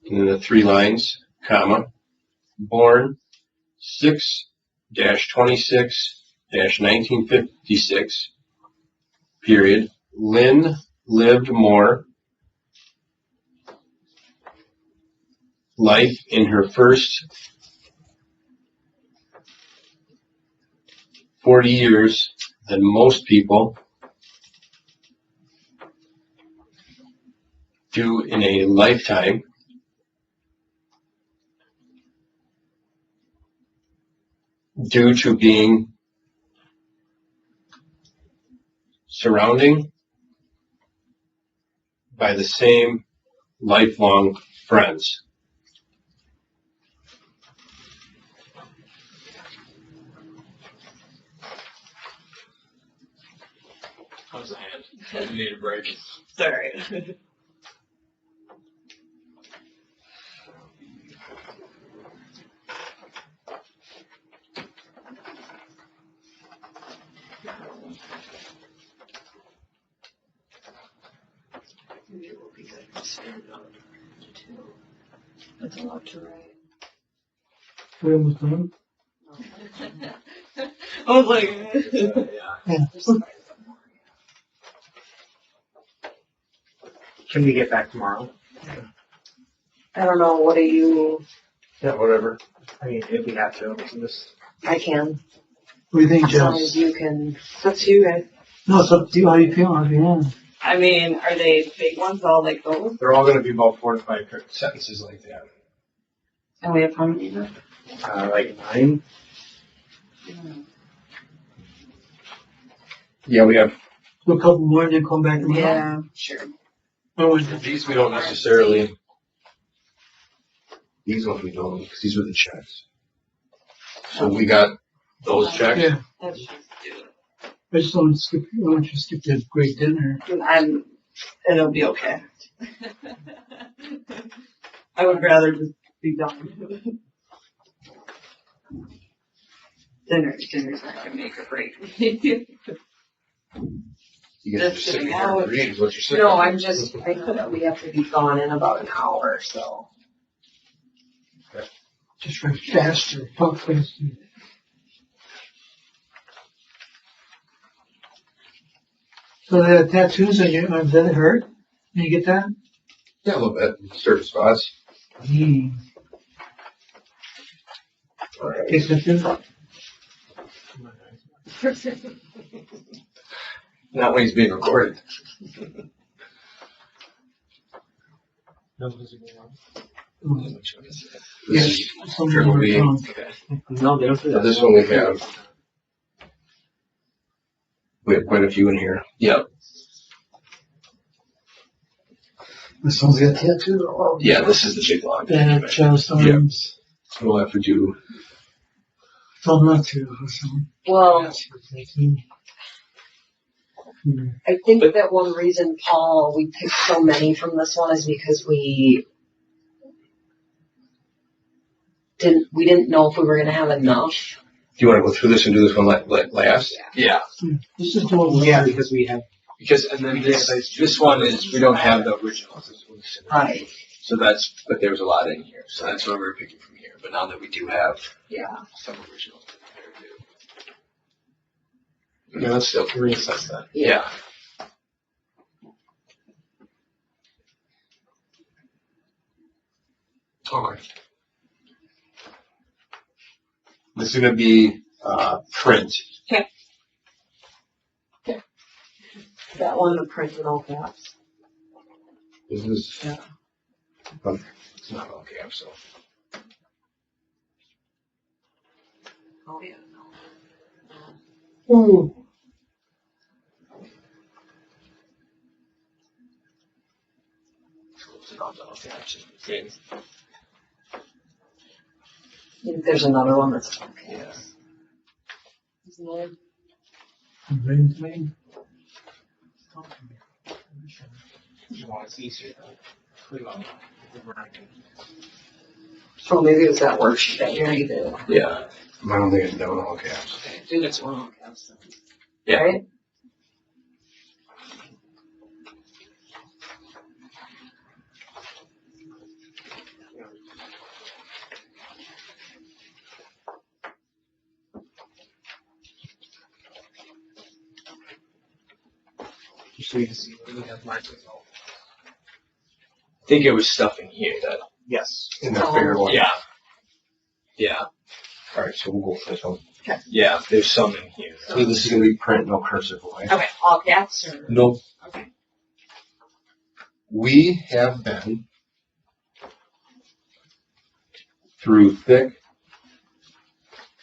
and then the 3 lines, comma, born 6-26-1956, period. Lynn lived more life in her first 40 years than most people do in a lifetime due to being surrounding by the same lifelong friends. How's the hand? You need a break. Sorry. That's a lot to write. We're almost done. I was like, Can we get back tomorrow? I don't know, what do you, Yeah, whatever. I mean, if we have to, just I can, What do you think, as long Jess? as you can, it's up to you guys. No, it's up to you. How you feel? Yeah. I mean, are they big ones, all like those? They're all gonna be about 4 to 5 sentences like that. And we have how many left? like 9. Yeah, we have. Do a couple more and then come back tomorrow. Yeah, sure. Oh, These we don't necessarily. These ones we don't, because these are the checks. So we got those checks. yeah. Let's just do it. I just don't skip. I want you to skip that great dinner. It'll be okay. I would rather just be done. Dinner's not gonna make or break. You guys are just sitting here and read is what you're saying. No, I know that we have to be gone in about an hour, so. Just write faster. Talk faster. So the tattoos on your arms, does it hurt? Can you get that? Yeah, a little bit. Certain spots. Alright. Take pictures. Not when he's being recorded. Yes. Some Triple of B. them are wrong. No, they don't do So that. this one we have quite a few in here. Yep. This one's got tattoo. Oh, Yeah, this is the big long. that chest arms. So we'll have to do. Some not too. Some. Well, Hmm. I think that one reason, Paul, we picked so many from this one is because we didn't know if we were gonna have enough. Do you want to go through this and do this one last? Yeah, This is the one. Yeah, because we have. because, and then this one is, we don't have the originals. Right. So that's, but there was a lot in here, so that's why we were picking from here. But now that we do have Yeah. some originals in there too. Yeah, let's still reassess that. Yeah. Okay. This is going to be print. That one, the print in all caps. This is. Yeah. It's not all caps, so. Oh, yeah. Ooh. I think there's another one that's okay. Yeah. It's easier. So maybe it's that worksheet that you already did. Yeah. I don't think it's done all caps. Okay, do this one all caps then. Yeah. Right? Just so you can see what we have marked as well. I think it was stuff in here that, Yes. In that bigger one. yeah. Yeah. Alright, so we'll go for this one. Yeah, there's some in here. So this is going to be print, no cursive away. Okay, all caps or? Nope. Okay. We have been through thick,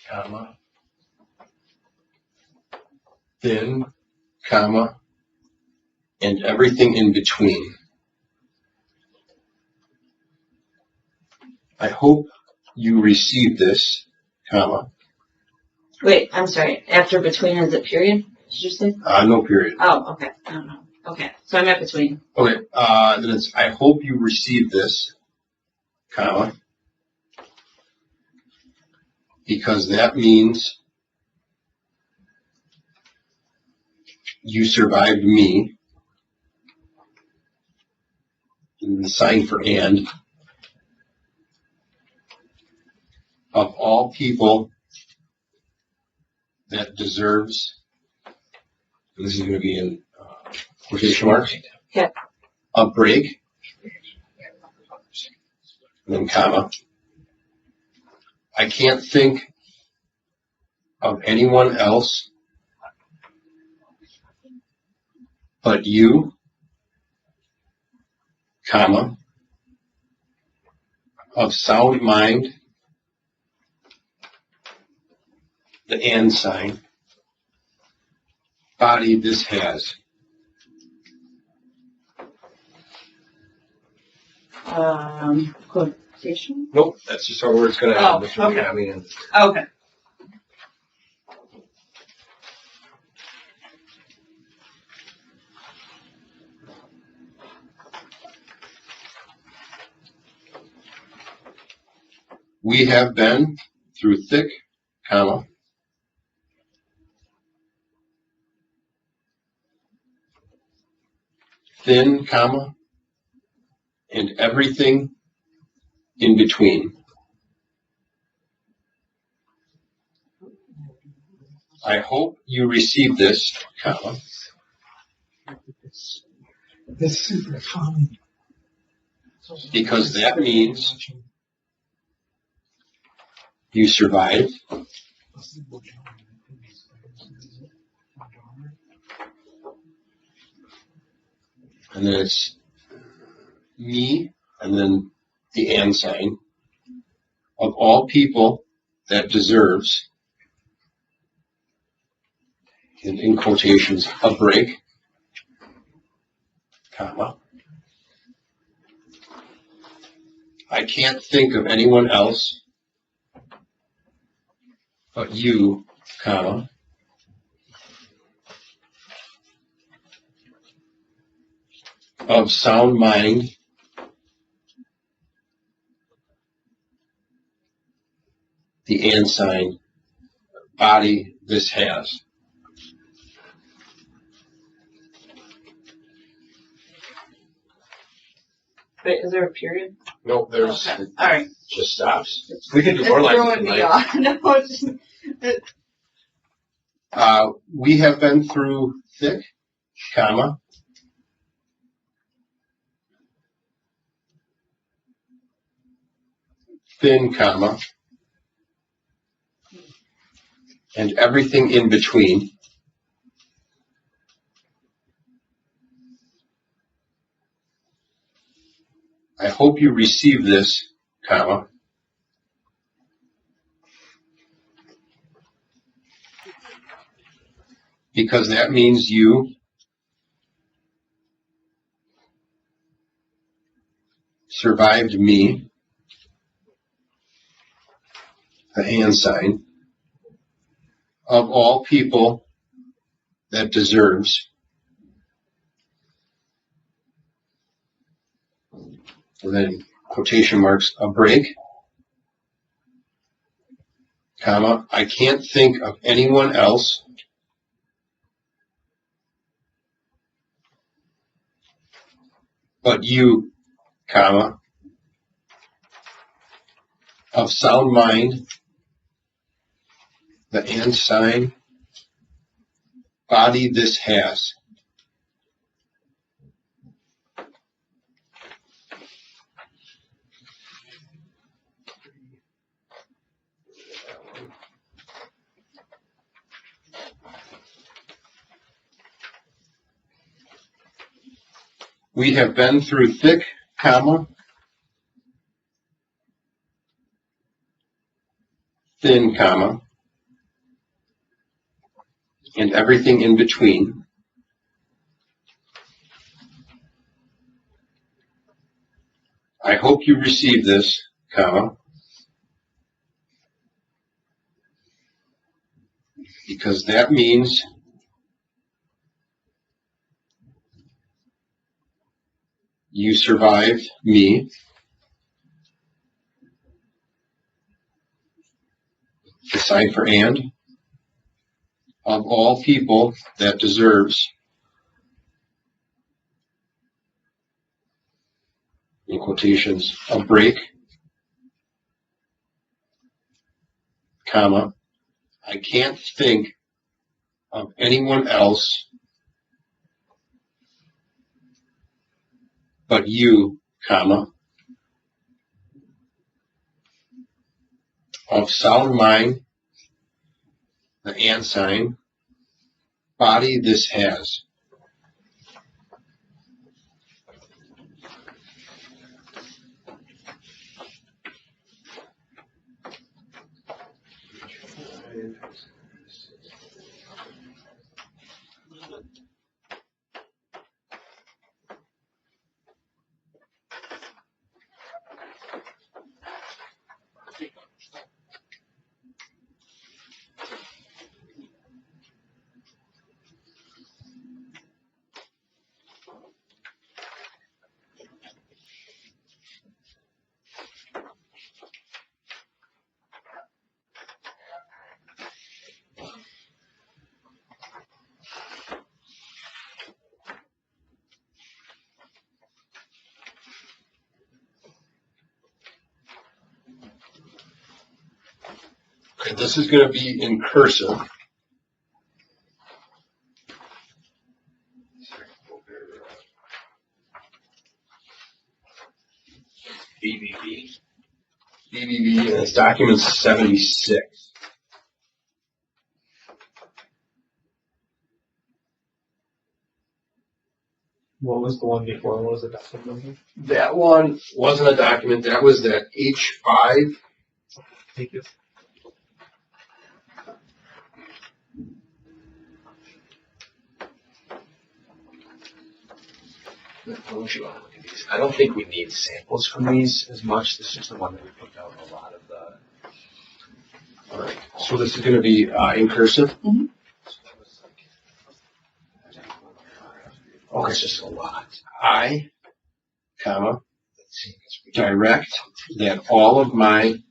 comma, thin, comma, and everything in between. I hope you received this, comma, Wait, I'm sorry. After between is it period? Did you say? no period. Oh, okay. I don't know. Okay, so I'm at between. Okay, then it's, I hope you received this, comma, because that means you survived me, and the sign for and, of all people that deserves, this is going to be in quotation marks, Yeah. a break, and then comma. I can't think of anyone else but you, comma, of sound mind, the and sign, body this has. Quotation? Nope, that's just where it's gonna Oh, end. This one, okay. I mean, Okay. we have been through thick, comma, thin, comma, and everything in between. I hope you receive this, comma, This is super common. because that means you survived, and then it's me, and then the and sign, of all people that deserves, and in quotations, a break, comma. I can't think of anyone else but you, comma, of sound mind, the and sign, body this has. Wait, is there a period? Nope, there's, Okay. All right. just stops. We can do It's more like throwing me off. No, it's just, we have been through thick, comma, thin, comma, and everything in between. I hope you receive this, comma, because that means you survived me, the and sign, of all people that deserves, and then quotation marks, a break, comma, I can't think of anyone else but you, comma, of sound mind, the and sign, body this has. We have been through thick, comma, thin, comma, and everything in between. I hope you receive this, comma, because that means you survived me, the sign for and, of all people that deserves, in quotations, a break, comma, I can't think of anyone else but you, comma, of sound mind, the and sign, body this has. Okay, this is going to be in cursive. BBB. BBB, and it's document 76. What was the one before? What was the document? That one wasn't a document, that was that H5. Thank you. I don't think we need samples from these as much. This is the one that we put down a lot of the. Alright, so this is going to be in cursive. Oh, it's just a lot. I, comma, direct that all of my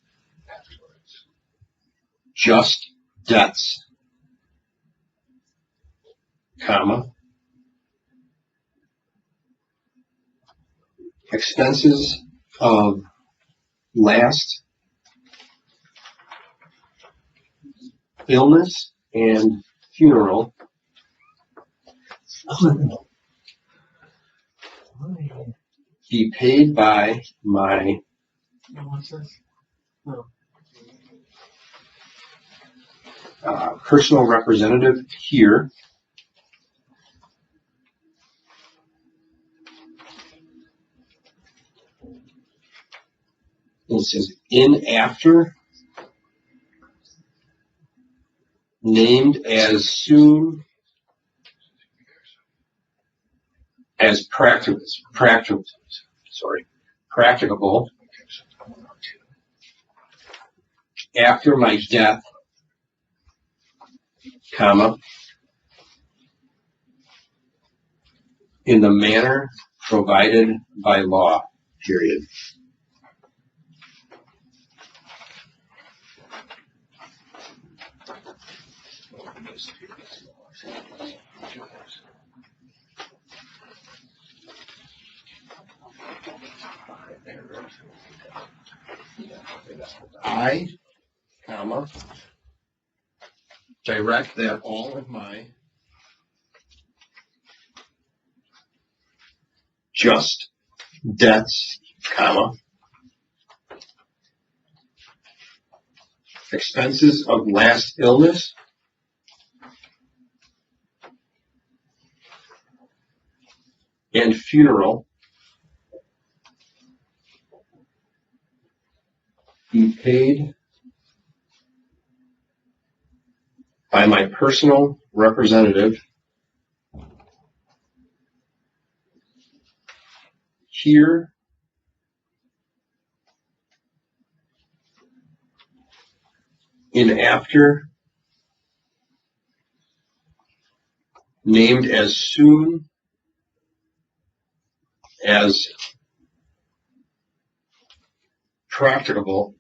just debts, comma, expenses of last illness and funeral be paid by my personal representative here. And it says in after, named as soon as practicable, after my death, comma, in the manner provided by law, period. I, comma, direct that all of my just debts, comma, expenses of last illness, and funeral be paid by my personal representative here in after, named as soon as practicable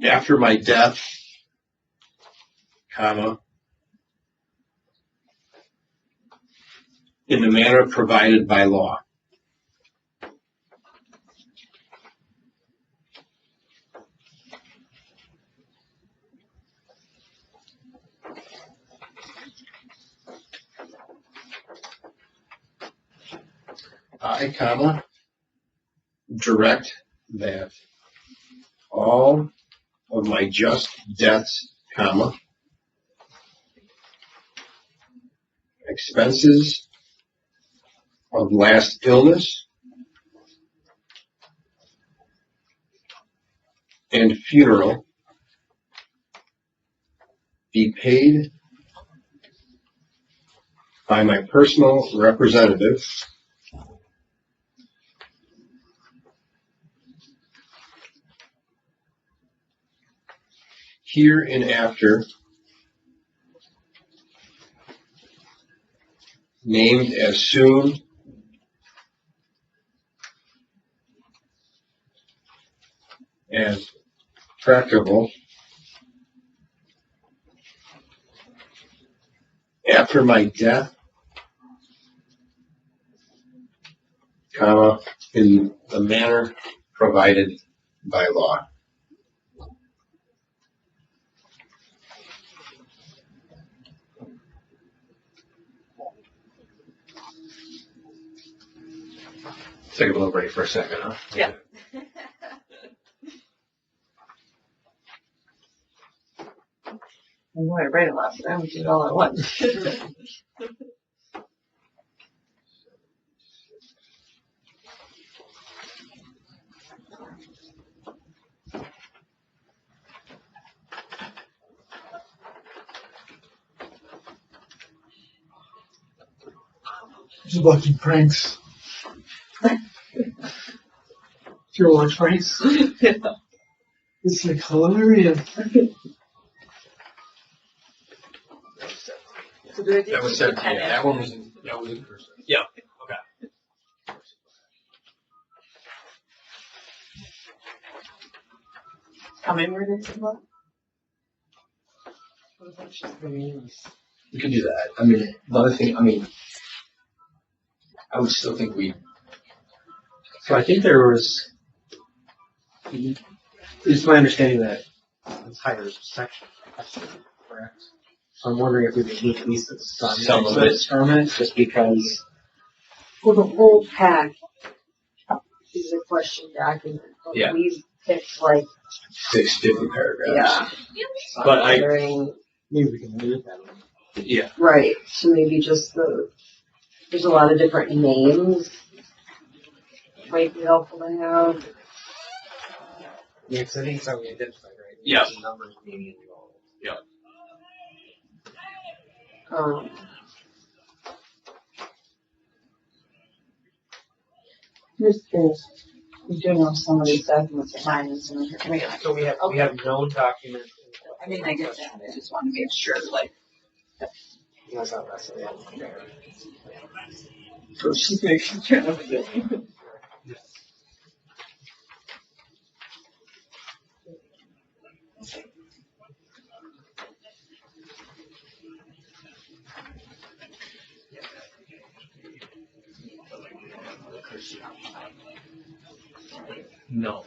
after my death, comma, in the manner provided by law. I, comma, direct that all of my just deaths, comma, expenses of last illness and funeral be paid by my personal representative hereinafter named as soon as practicable after my death, comma, in the manner provided by law. Take a little break for a second, huh? Yeah. I know I write a lot, but I don't do it all at once. Just watching pranks. Do you watch pranks? It's like hilarious. So do I do That was the said, pen yeah, in? that one was in cursive. Yeah. How many were there as well? We can do that. I mean, another thing, I would still think So I think there was, it's my understanding that entire section, correct? So I'm wondering if we could leave at least some of it from it, just because. Well, the whole pack is a question document, but Yeah. we picked like, 650 paragraphs. yeah. But I- Wondering- Maybe we can leave it that way. yeah. Right, so maybe just there's a lot of different names. Might be helpful to have. Yeah, because I think it's how we identify, right? Yeah. The numbers being involved. Just curious. We do know some of these documents are mine and some of your. So we have known documents. I mean, I get that. I just want to make sure, like. That's not necessarily there. So she's making sure of it. No.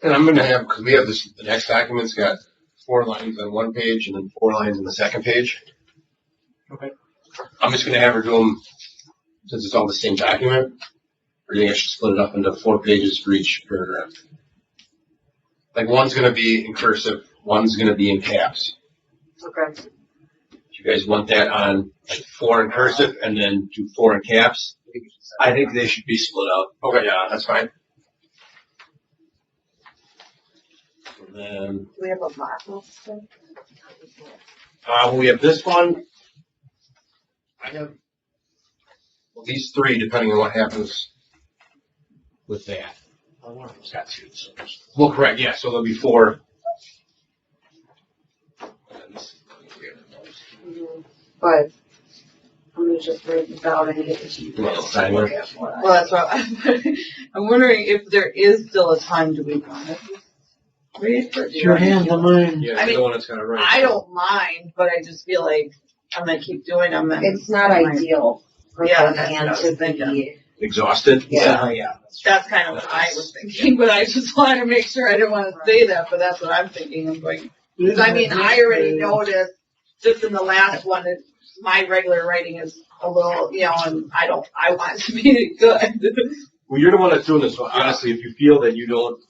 And I'm gonna have, because we have this, the next document's got 4 lines on one page and then 4 lines on the second page. Okay. I'm just gonna have her do them, since it's all the same document, or do you think I should split it up into 4 pages for each paragraph? Like one's gonna be in cursive, one's gonna be in caps. Okay. Do you guys want that on like 4 in cursive and then do 4 in caps? I think they should be split up. Okay, yeah, that's fine. And then, Do we have a mark still? we have this one. I have these 3, depending on what happens with that. One of them's got 2, so. Well, correct, yeah, so there'll be 4. But I'm gonna just write this out and get it to you. You want to sign one? Well, that's what I'm wondering if there is still a time to be honest. Wait for It's your hand, not mine. Yeah, I you're mean, the one that's gonna write. I don't mind, but I just feel like I'm gonna keep doing them. And It's not ideal for Yeah, the that's hand what I to was thinking. be. Exhausted? Yeah. Yeah. that's kind of what I was thinking, but I just wanted to make sure I didn't want to say that, but that's what I'm thinking. I'm like, because I mean, I already noticed just in the last one that my regular writing is a little, and I want it to be good. Well, you're the one that's doing this, so honestly, if you feel that you don't,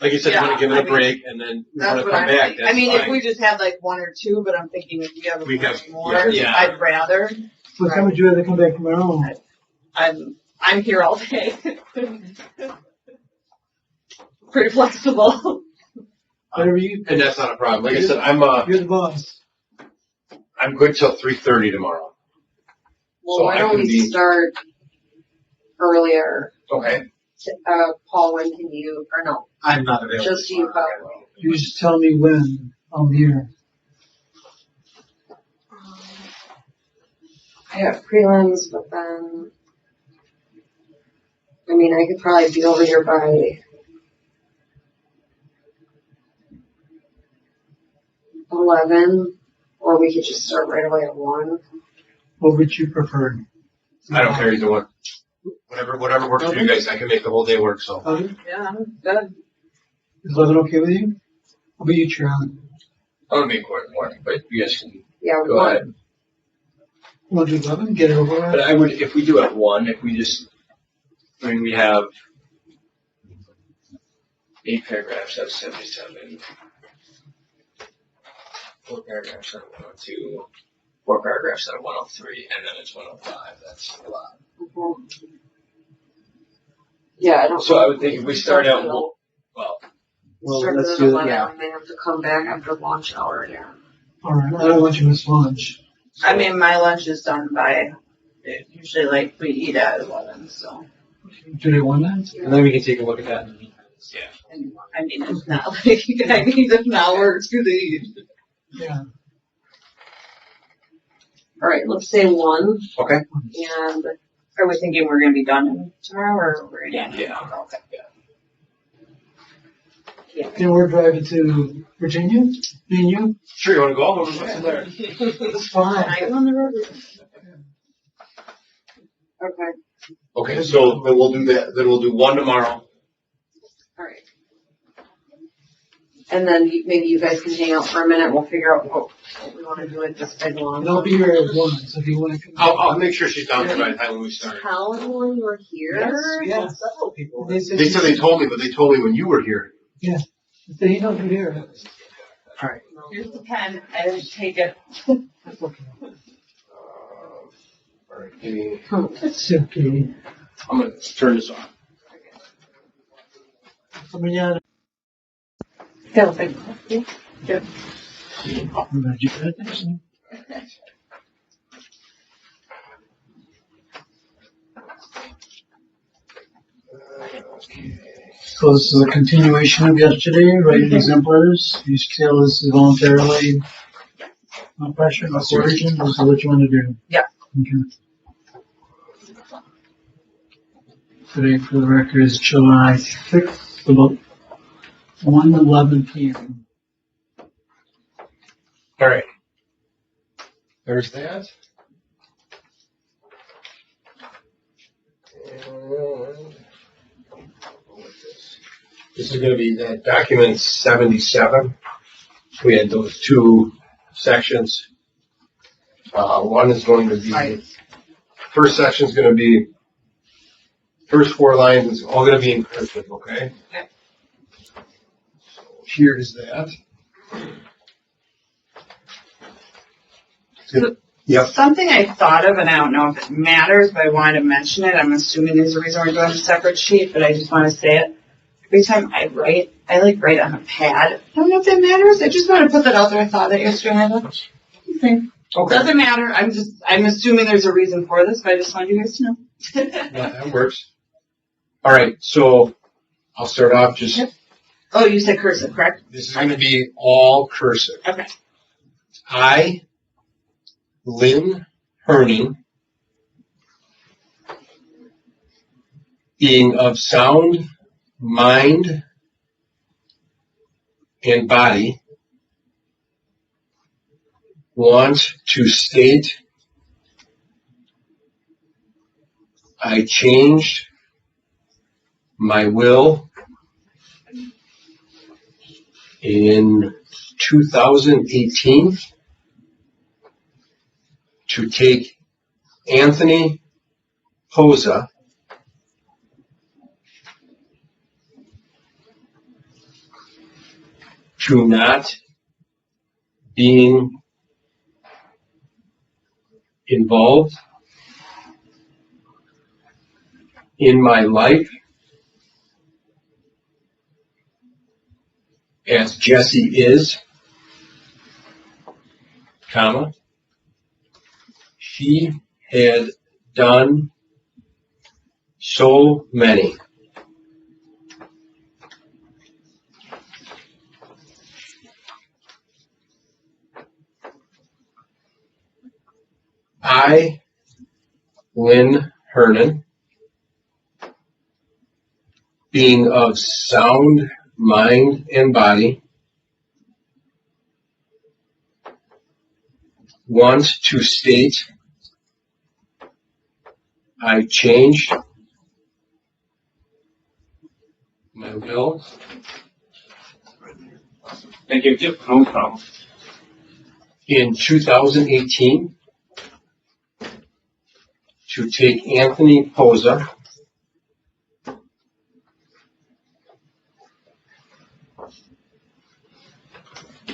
like you said, you wanna give it I a mean, break, and then you That's wanna what come I'm back, thinking. that's I mean, fine. if we just had like one or two, but I'm thinking if we have We have- more, yeah. I'd rather. What time would you rather come back tomorrow? I'm here all day. Pretty flexible. Whatever you, And that's not a problem. Like I said, you're the boss. I'm good till 3:30 tomorrow. Well, So why I don't can we be- start earlier? Okay. Paul, when can you, or no, I'm not available. just you, Paul. You just tell me when I'm here. I have prelims, but then, I mean, I could probably be over here by 11, or we could just start right away at 1. What would you prefer? I don't care either one. Whatever works for you guys. I can make the whole day work, so. Yeah, I'm good. Is 11 okay with you? How about you, Charlie? I want to make court in the morning, but you guys can Yeah, go 1. ahead. You want to do 11? Get it over But with? I would, if we do at 1, we have 8 paragraphs out of 77, 4 paragraphs out of 102, 4 paragraphs out of 103, and then it's 105. That's a lot. Yeah, I don't. So I would think if we start out, well, Start let's at do it, 11, yeah. we may have to come back after lunch hour again. Alright, I don't want you to miss lunch. I mean, my lunch is done by, usually like we eat at 11, so. Do they want that? And then we can take a look at that in the meantime. And, I mean, it's not like I need an hour to eat. Yeah. Alright, let's say 1. Okay. And Are we thinking we're gonna be done tomorrow or we're gonna? yeah. Okay. Then we're driving to Virginia? Me and you? Sure, you wanna go? We'll go from there. That's fine. I'm on the road. okay, Okay, so then we'll do that. Then we'll do 1 tomorrow. alright. And then maybe you guys can hang out for a minute, we'll figure out what we wanna do at this big long. And I'll be here at 1, so if you want to come. I'll make sure she's down by the time when we start. Tell anyone you were here? Yes. Several people. They said, They said they told me, but they told me when you were here. they didn't know you here. Here's the pen. I didn't take it. That's okay. Alright, give me, That's okay. I'm gonna turn this off. Mañana. Still big. I'm glad you got this. So this is a continuation of yesterday, writing exemplars. Each scale is voluntarily, no pressure, no coercion. This is what you want to do. Yeah. Okay. Today, for the record, is July 6th, about 1:11 p.m. Alright. There's that. And this is gonna be that document 77. We had those 2 sections. One is going to be, first section is gonna be, first 4 lines is all gonna be in cursive, okay? Okay. So here is that. Yep. Something I thought of, and I don't know if it matters, but I wanted to mention it. I'm assuming there's a reason we're doing a separate sheet, but I just want to say it. Every time I write on a pad. I don't know if that matters. I just want to put that out there. I thought that yesterday. Okay. Doesn't matter. I'm assuming there's a reason for this, but I just wanted you guys to know. Yeah, that works. All right, so I'll start off just. Yep. Oh, you said cursive, correct? This is going to be all cursive. Okay. I, Lynn Hernan, being of sound mind and body want to state I changed my will in 2018 to take Anthony Posa to not being involved in my life as Jessy is, comma, she had done so many. I, Lynn Hernan, being of sound mind and body, want to state I changed my will Thank you. Yep, no problem. in 2018 to take Anthony Posa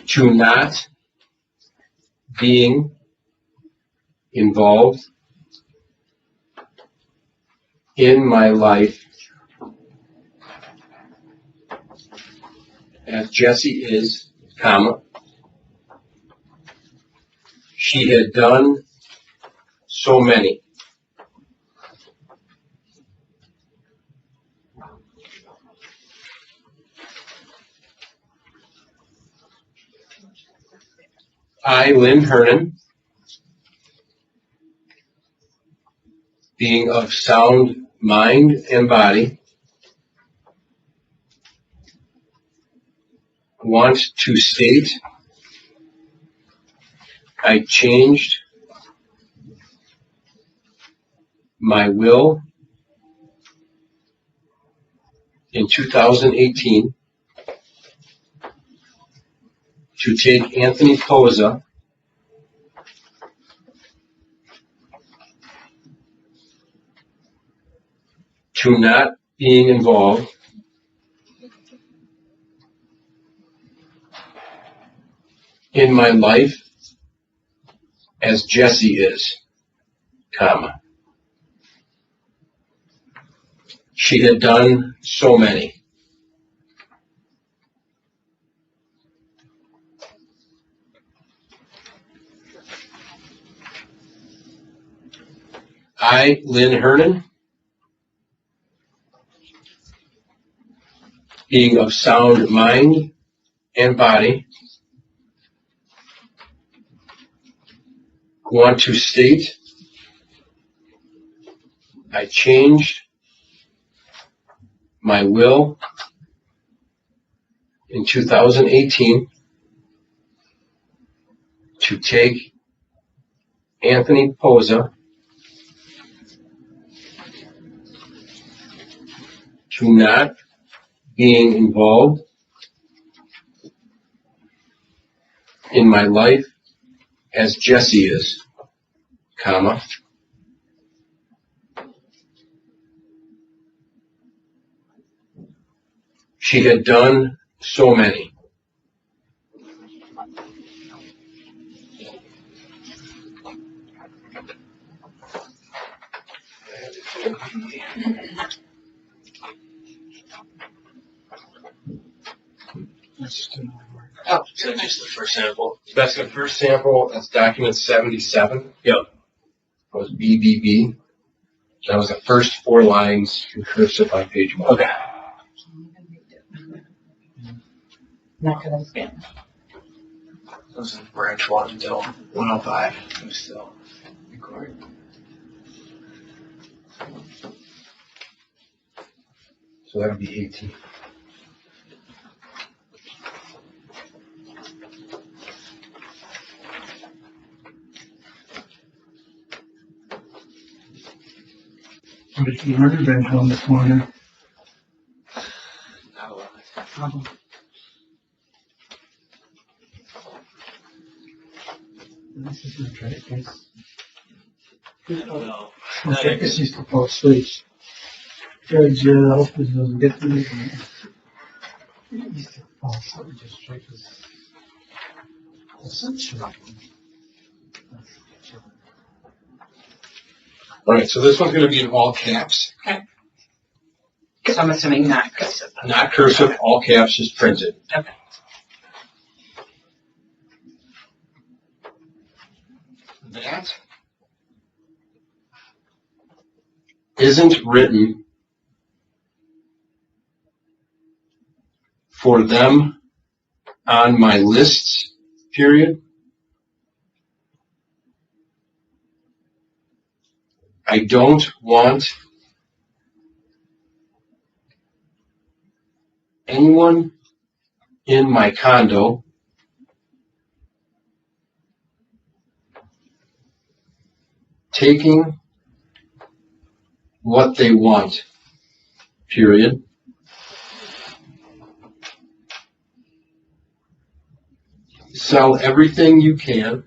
to not being involved in my life as Jessy is, comma, she had done so many. I, Lynn Hernan, being of sound mind and body, want to state I changed my will in 2018 to take Anthony Posa to not being involved in my life as Jessy is, comma. She had done so many. I, Lynn Hernan, being of sound mind and body, want to state I changed my will in 2018 to take Anthony Posa to not being involved in my life as Jessy is, comma. She had done so many. Oh, so just the first sample. That's the first sample. That's document 77. Yep. That was BBB. That was the first 4 lines in cursive on page 1. Okay. Not gonna scan. It was in branch 1 until 105. It was still recording. So that would be 18. Somebody can murder bench on the corner. Not a lot. This is not right, guys. No. I guess he's to fall asleep. Judge, hopefully he doesn't get to me. He's to fall asleep, just check his. All right, so this one's going to be in all caps, So I'm assuming not cursive. not cursive, all caps, just printed. Okay. That isn't written for them on my lists, period. I don't want anyone in my condo taking what they want, period. Sell everything you can.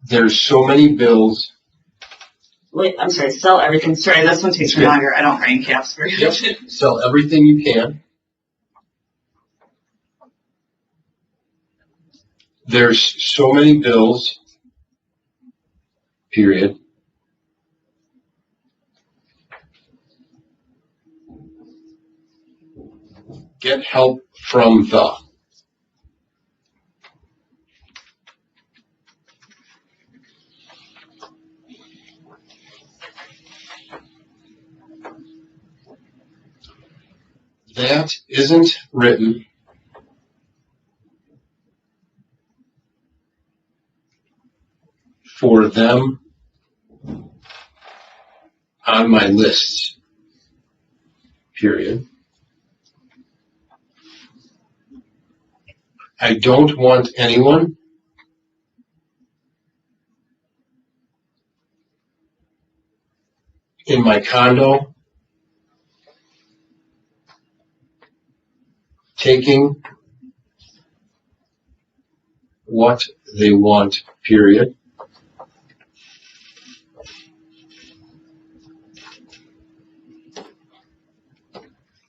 There's so many bills. Wait, I'm sorry, sell everything. Sorry, this one takes me longer. I don't write in caps very much. Sell everything you can. There's so many bills, period. Get help from the. That isn't written for them on my lists, period. I don't want anyone in my condo taking what they want, period.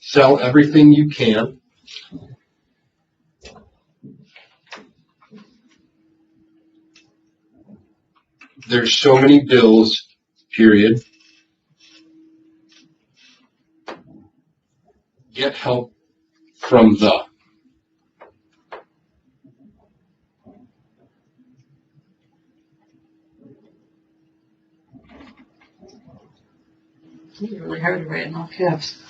Sell everything you can. There's so many bills, period. Get help from the. It's really hard to write in all caps.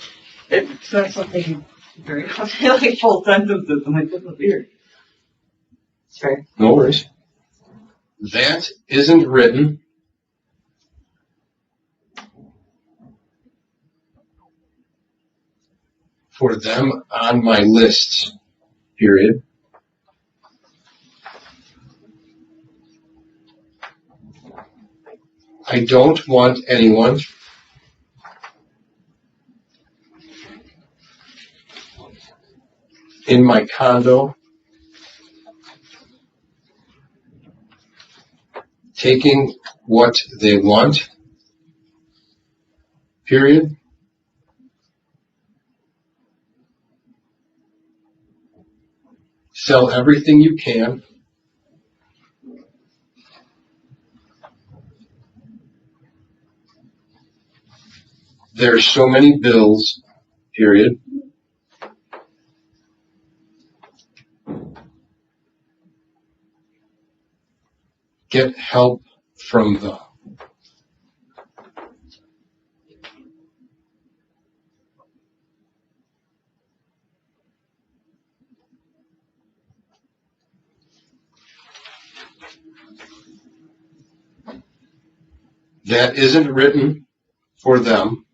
It's not something very like full sentences. I'm like, this is weird. Sorry. No worries. That isn't written for them on my lists, period. I don't want anyone in my condo taking what they want, period. Sell everything you can. There's so many bills, period. Get help from the. That isn't written for them.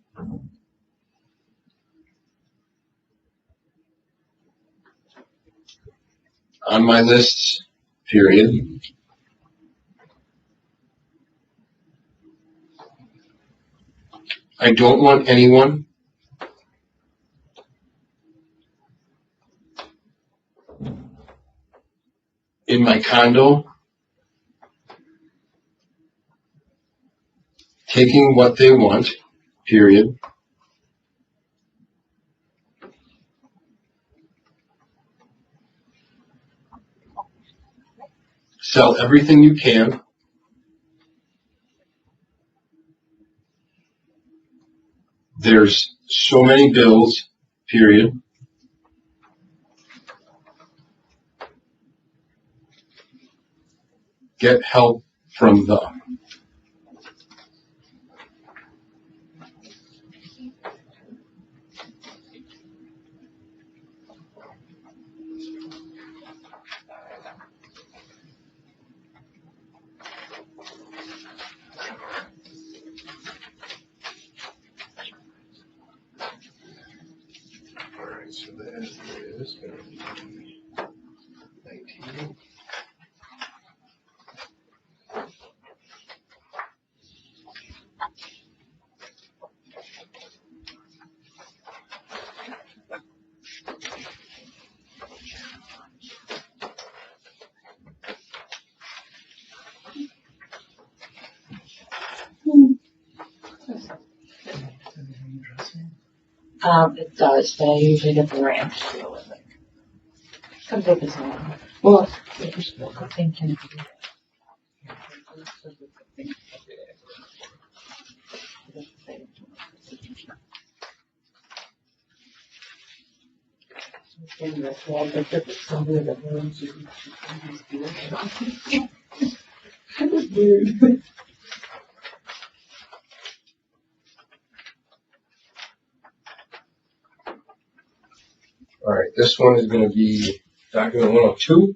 On my lists, period. I don't want anyone in my condo taking what they want, period. Sell everything you can. There's so many bills, period. Get help from the. Alright, so that is going to be 19. It does, but I usually get the ramp to deal with it. Come take this one. Well, thank you. All right, this one is going to be document 102.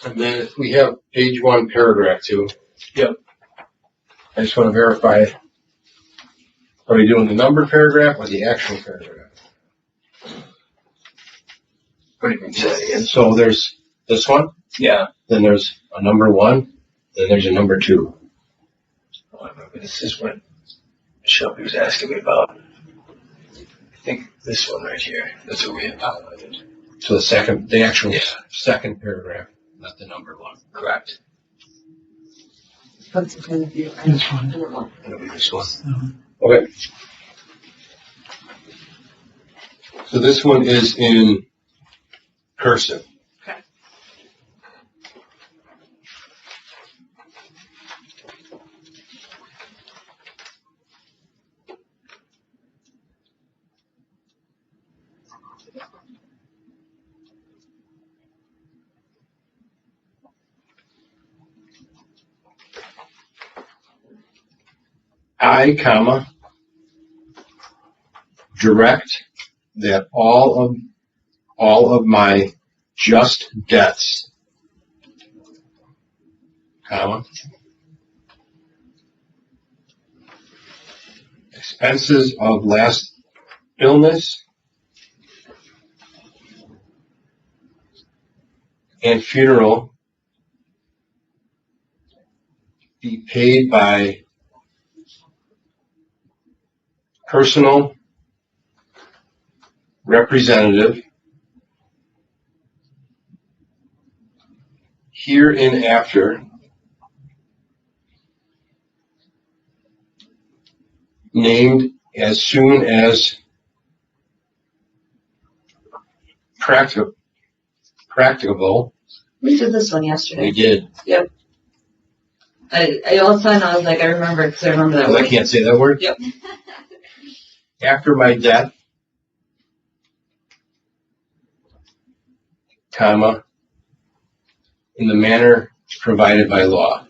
And then we have page 1, paragraph 2. Yep. I just want to verify, are we doing the number paragraph or the actual paragraph? What do you mean, say that again? So there's this one, Yeah. then there's a number 1, then there's a number 2. Oh, I remember this is what Shelby was asking me about. I think this one right here. That's what we had highlighted. So the actual second paragraph, not the number 1. Correct. What's the of view? This one. It'll be this one. Okay. So this one is in cursive. Okay. I, comma, direct that all of my just debts, comma, expenses of last illness and funeral be paid by personal representative hereinafter named as soon as practicable. We did this one yesterday. We did. Yep. I all of a sudden I was like, I remember it because I remember that Because I word. can't say that word? Yep. After my death, comma, in the manner provided by law.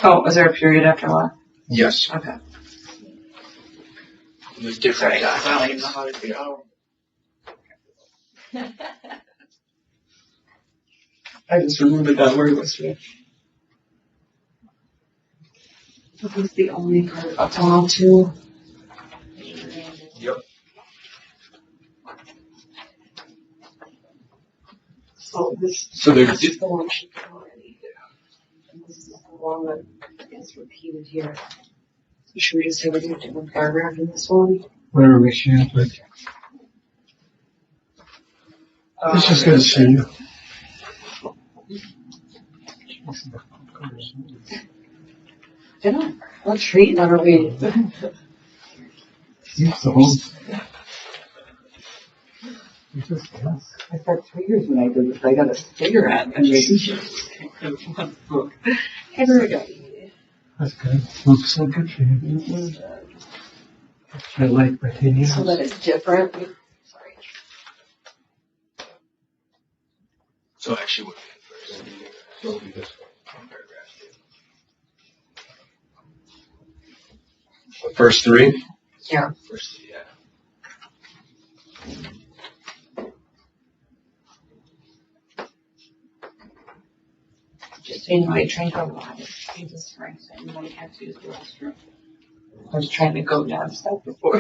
Oh, was there a period after law? Yes. Okay. It was different. I don't even know how to do it. I just remembered that word yesterday. That was the only part of all two. Yep. So this. So they're this is the one she put already. And this is the one that is repeated here. Should we just say we're doing a different paragraph in this one? Whatever makes you happy. It's just gonna see you. I know. What treat never we? Use the whole. I spent 3 years when I did this. I got a cigarette and one book. Everybody. That's good. Looks so good for you. I like my 10 years. So that it's different. Sorry. So actually, what first? So it'll be this Paragraph one. The first three? Yeah. first, yeah. Just so you know, I drank a lot of Jesus Christ. I know I had to use the restroom. I was trying to go downstairs before.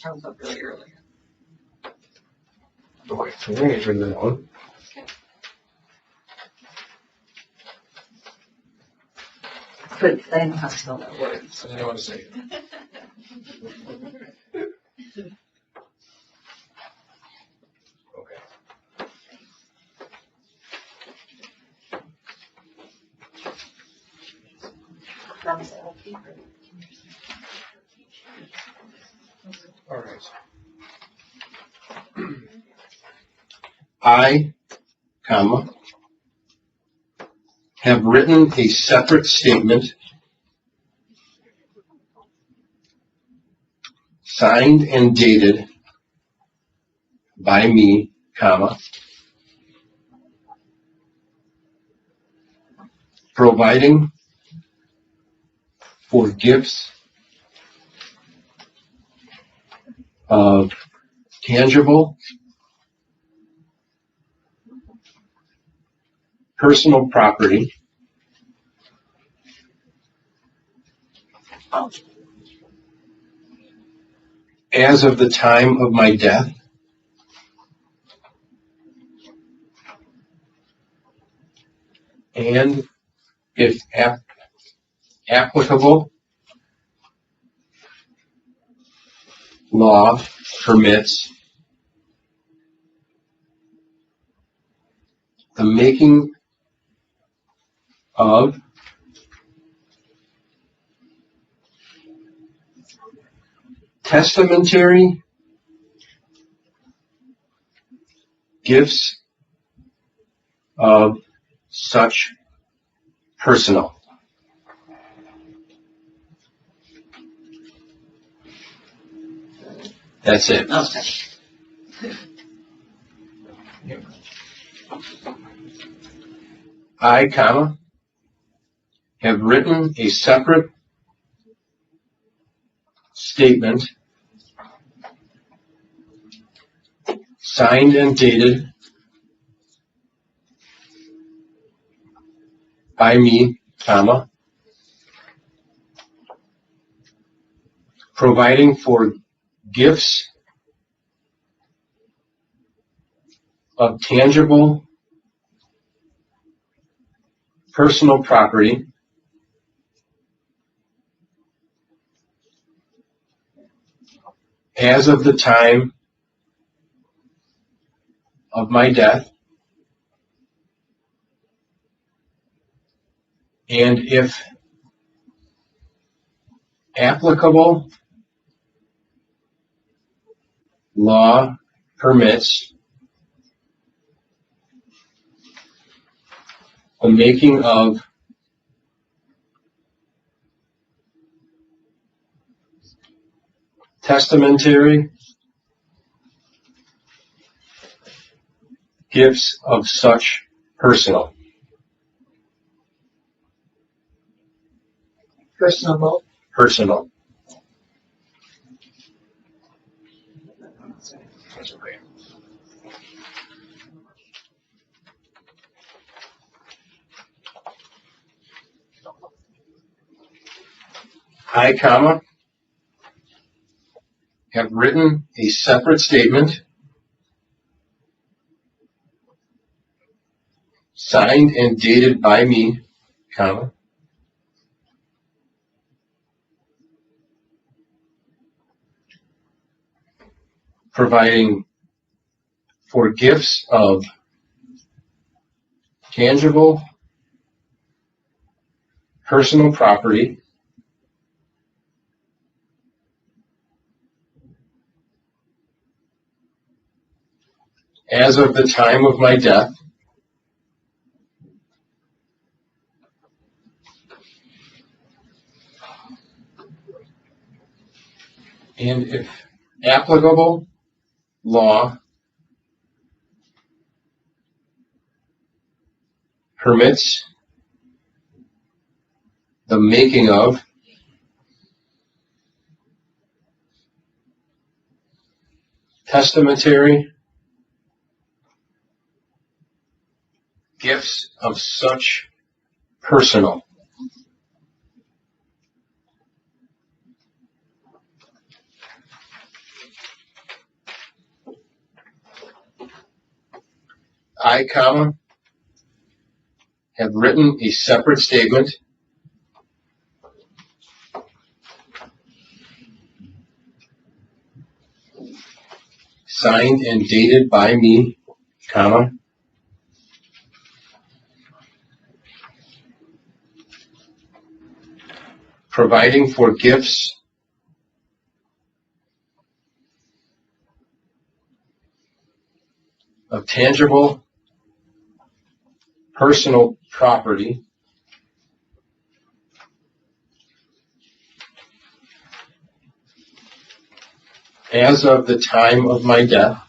I was up really early. Okay, so we're gonna turn that on. But I know how to spell that word. So I want to say it. Okay. All right. I, comma, have written a separate statement signed and dated by me, comma, providing for gifts of tangible, personal property as of the time of my death and, if applicable, law permits, the making of testamentary gifts of such personal. That's it. Okay. I, comma, have written a separate statement signed and dated by me, comma, providing for gifts of tangible personal property as of the time of my death and, if applicable, law permits, the making of testamentary gifts of such personal. Personable. Personal. That's okay. I, comma, have written a separate statement signed and dated by me, comma, providing for gifts of tangible personal property as of the time of my death, and if applicable law permits the making of testamentary gifts of such personal I, comma, have written a separate statement signed and dated by me, comma, providing for gifts of tangible personal property as of the time of my death,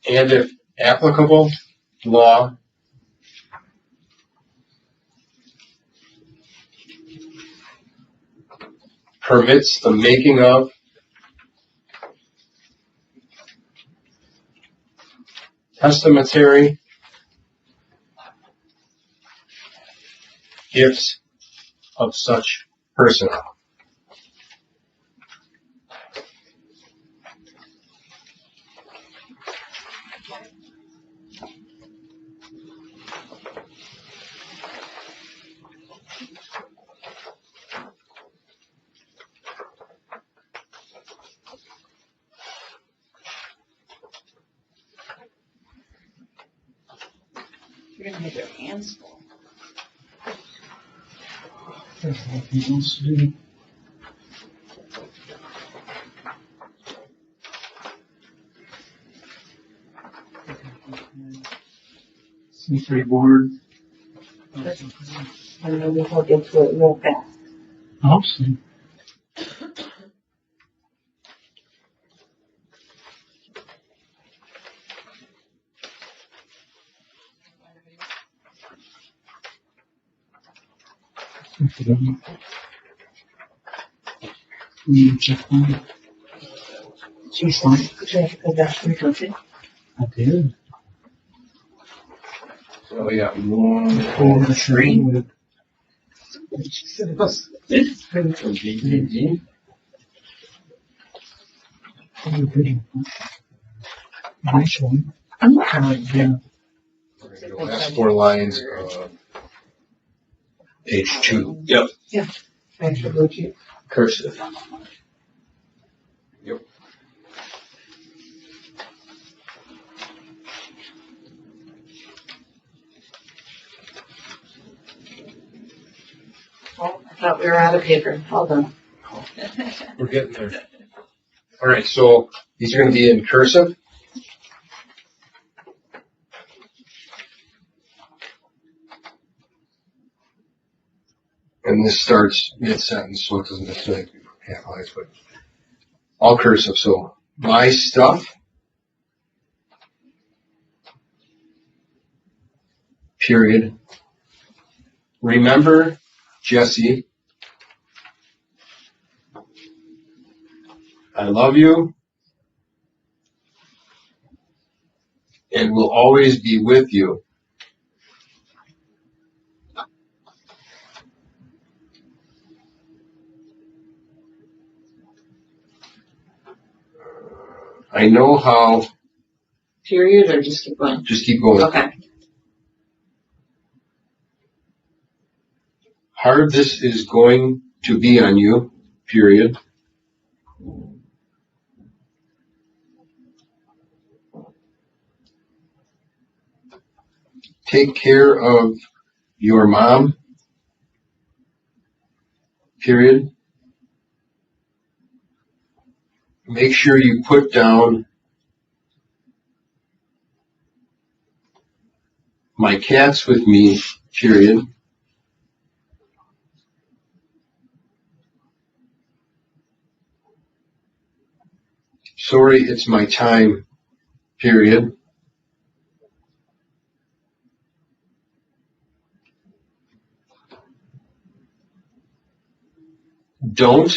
and if applicable law permits the making of testamentary gifts of such person. You're gonna have your hands full. There's nothing else to do. C3 board. And then we'll get to it real fast. I hope so. Check one. She's fine. Check the bathroom, okay? I did. So we got 1, Oh, 2, 3. Nice one. Yeah. The last 4 lines of page 2. Yep. Thanks for looking. Cursive. Yep. Oh, I thought we were out of paper. Hold on. We're getting there. All right, so these are going to be in cursive. And this starts mid-sentence, so it doesn't necessarily have to be capitalized, but all cursive. So, my stuff, period. Remember, Jessy, I love you and will always be with you. I know how, Period, or just keep going? just keep going, Okay. hard this is going to be on you, period. Take care of your mom, period. Make sure you put down my cats with me, period. Sorry, it's my time, period. Don't.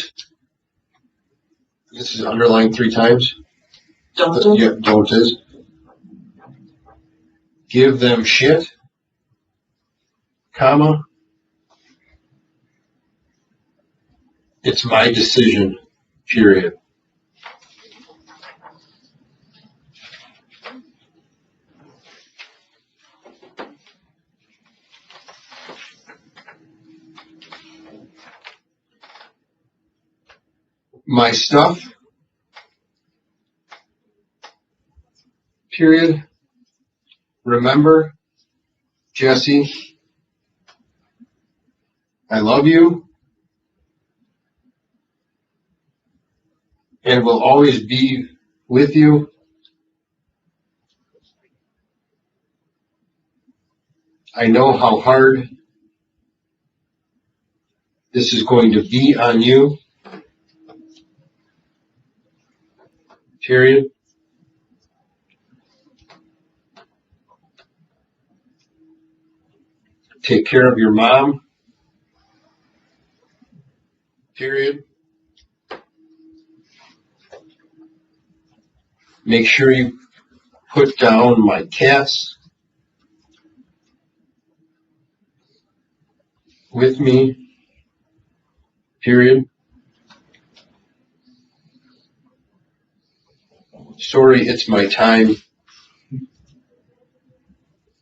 This is underlined 3 times. Don't. Yeah, don't is. Give them shit, comma. It's my decision, period. My stuff, period. Remember, Jessy, I love you and will always be with you. I know how hard this is going to be on you, period. Take care of your mom, period. Make sure you put down my cats with me, period. Sorry, it's my time,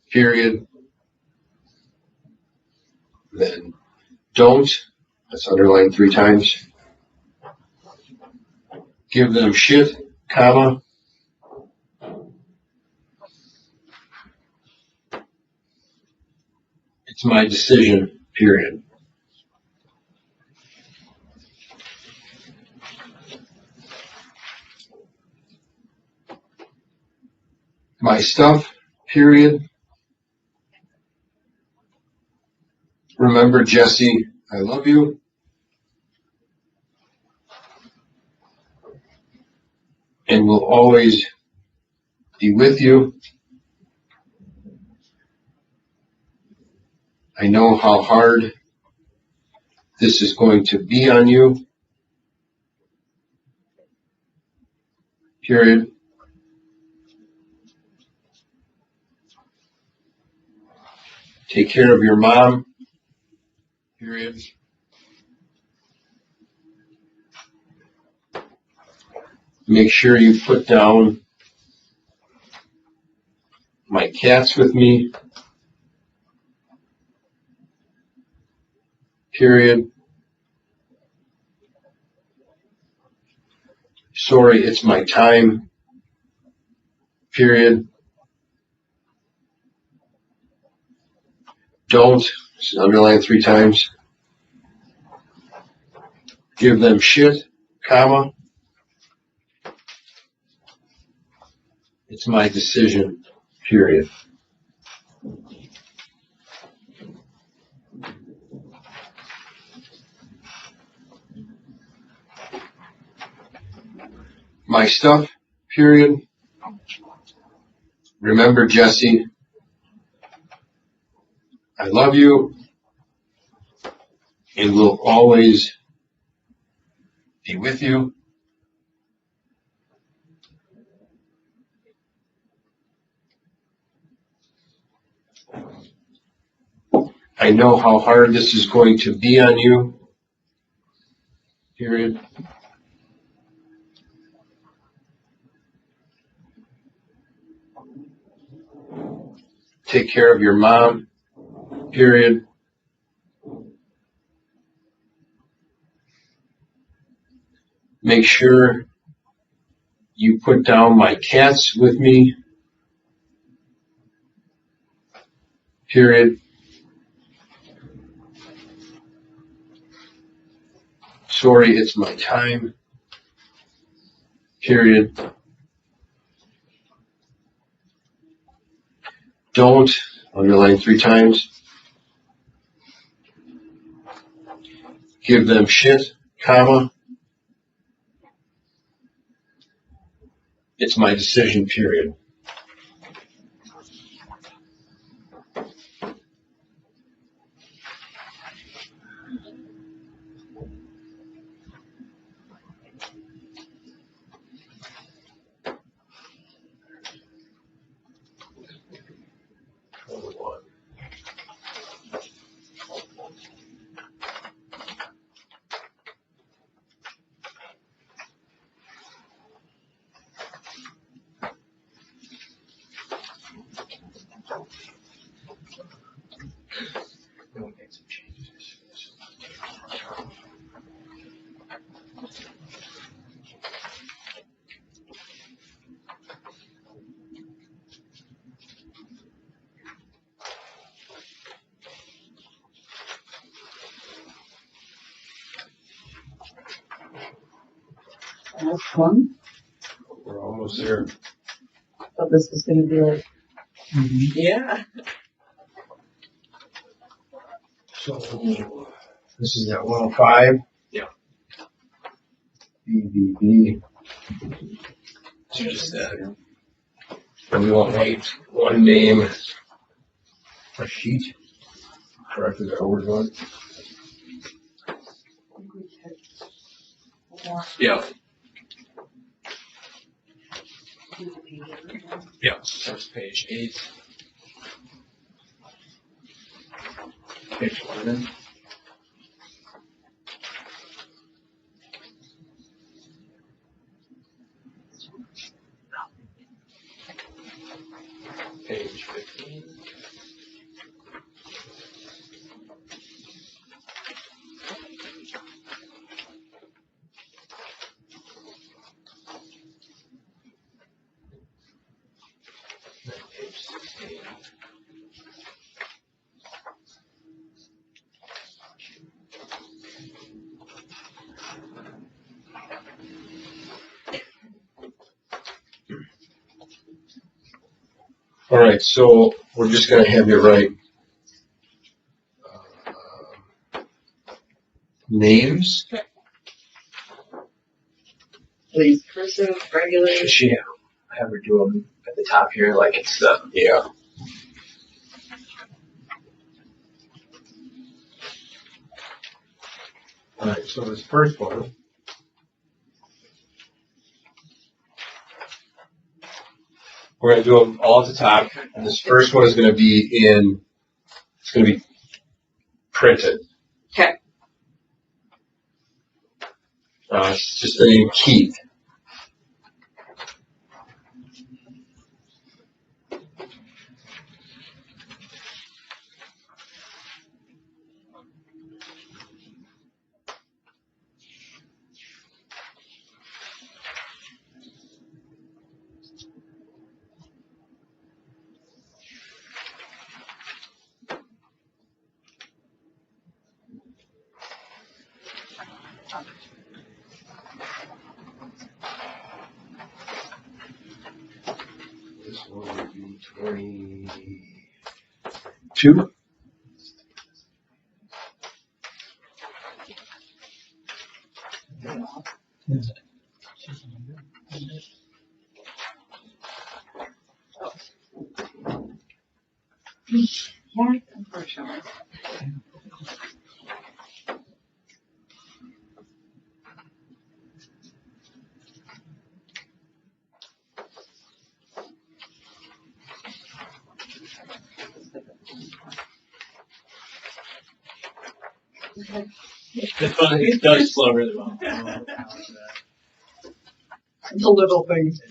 period. Then don't, that's underlined 3 times. Give them shit, comma. It's my decision, period. My stuff, period. Remember, Jessy, I love you. And will always be with you. I know how hard this is going to be on you, period. Take care of your mom, period. Make sure you put down my cats with me, period. Sorry, it's my time, period. Don't, this is underlined 3 times. Give them shit, comma. It's my decision, period. My stuff, period. Remember, Jessy, I love you and will always be with you. I know how hard this is going to be on you, period. take care of your mom, period. Make sure you put down my cats with me, period. Sorry, it's my time, period. Don't, underline 3 times, give them shit, comma, it's my decision, period. Last one. We're almost there. Thought this was gonna be like, Yeah. So, this is at 105. Yeah. BBB. So just that. And we want one name, a sheet. Correct, is that what we're doing? Yeah. Yeah, that's page 8. Page 11. Page 15. Page 16. All right, so we're just going to have you write names. please, cursive, regular. Should she have her do them at the top here, like it's the Yeah. All right, so this first one. We're going to do them all at the top, and this first one is going to be it's going to be printed. Okay. It's just the name Keith. This one would be 22. Yeah, unfortunately. it does flow really well. The little things.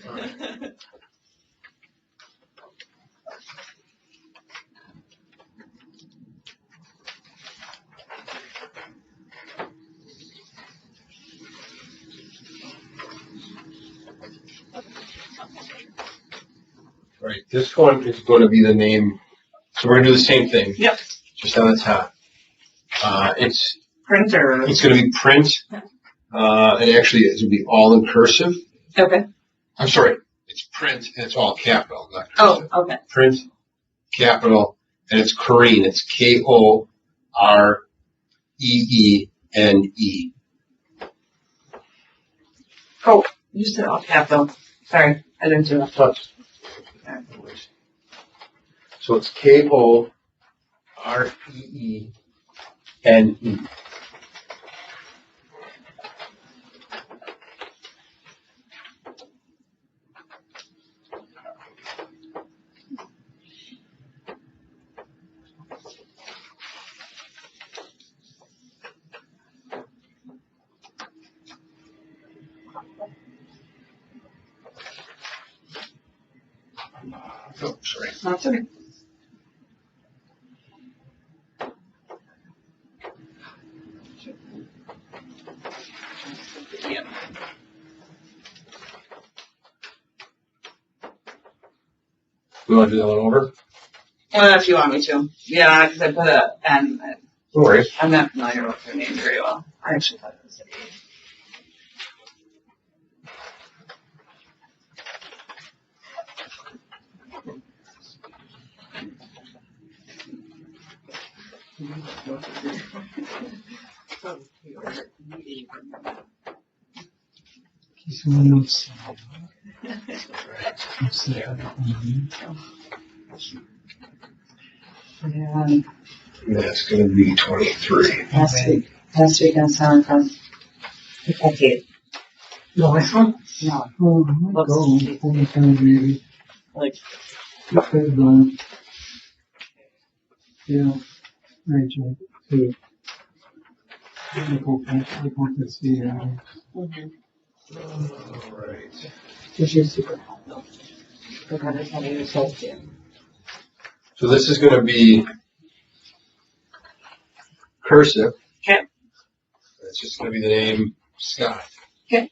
Right, this one is going to be the name, so we're gonna do the same thing. Yep. Just on the top. It's Printer. gonna be print, and actually it's gonna be all in cursive. Okay. I'm sorry, it's print and it's all capital, not cursive. Oh, okay. Print, capital, and it's Koreen. It's Koreene. Oh, you said all capital. Sorry, I didn't do that. So it's Koreene. Oh, sorry. That's okay. We want to do that one over? If you want me to. Yeah, because I put a N. No worries. I'm not familiar with her name very well. I actually thought it was a name. Someone else. Yeah. That's going to be 23. Last week on SoundCloud. Okay. No, this one? No. Oh, go. Only kind of maybe. Like, Okay, yeah. Right, Joe. Two. Let's see. Alright. This is super. So this is going to be cursive. Okay. It's just going to be the name Scott. Okay.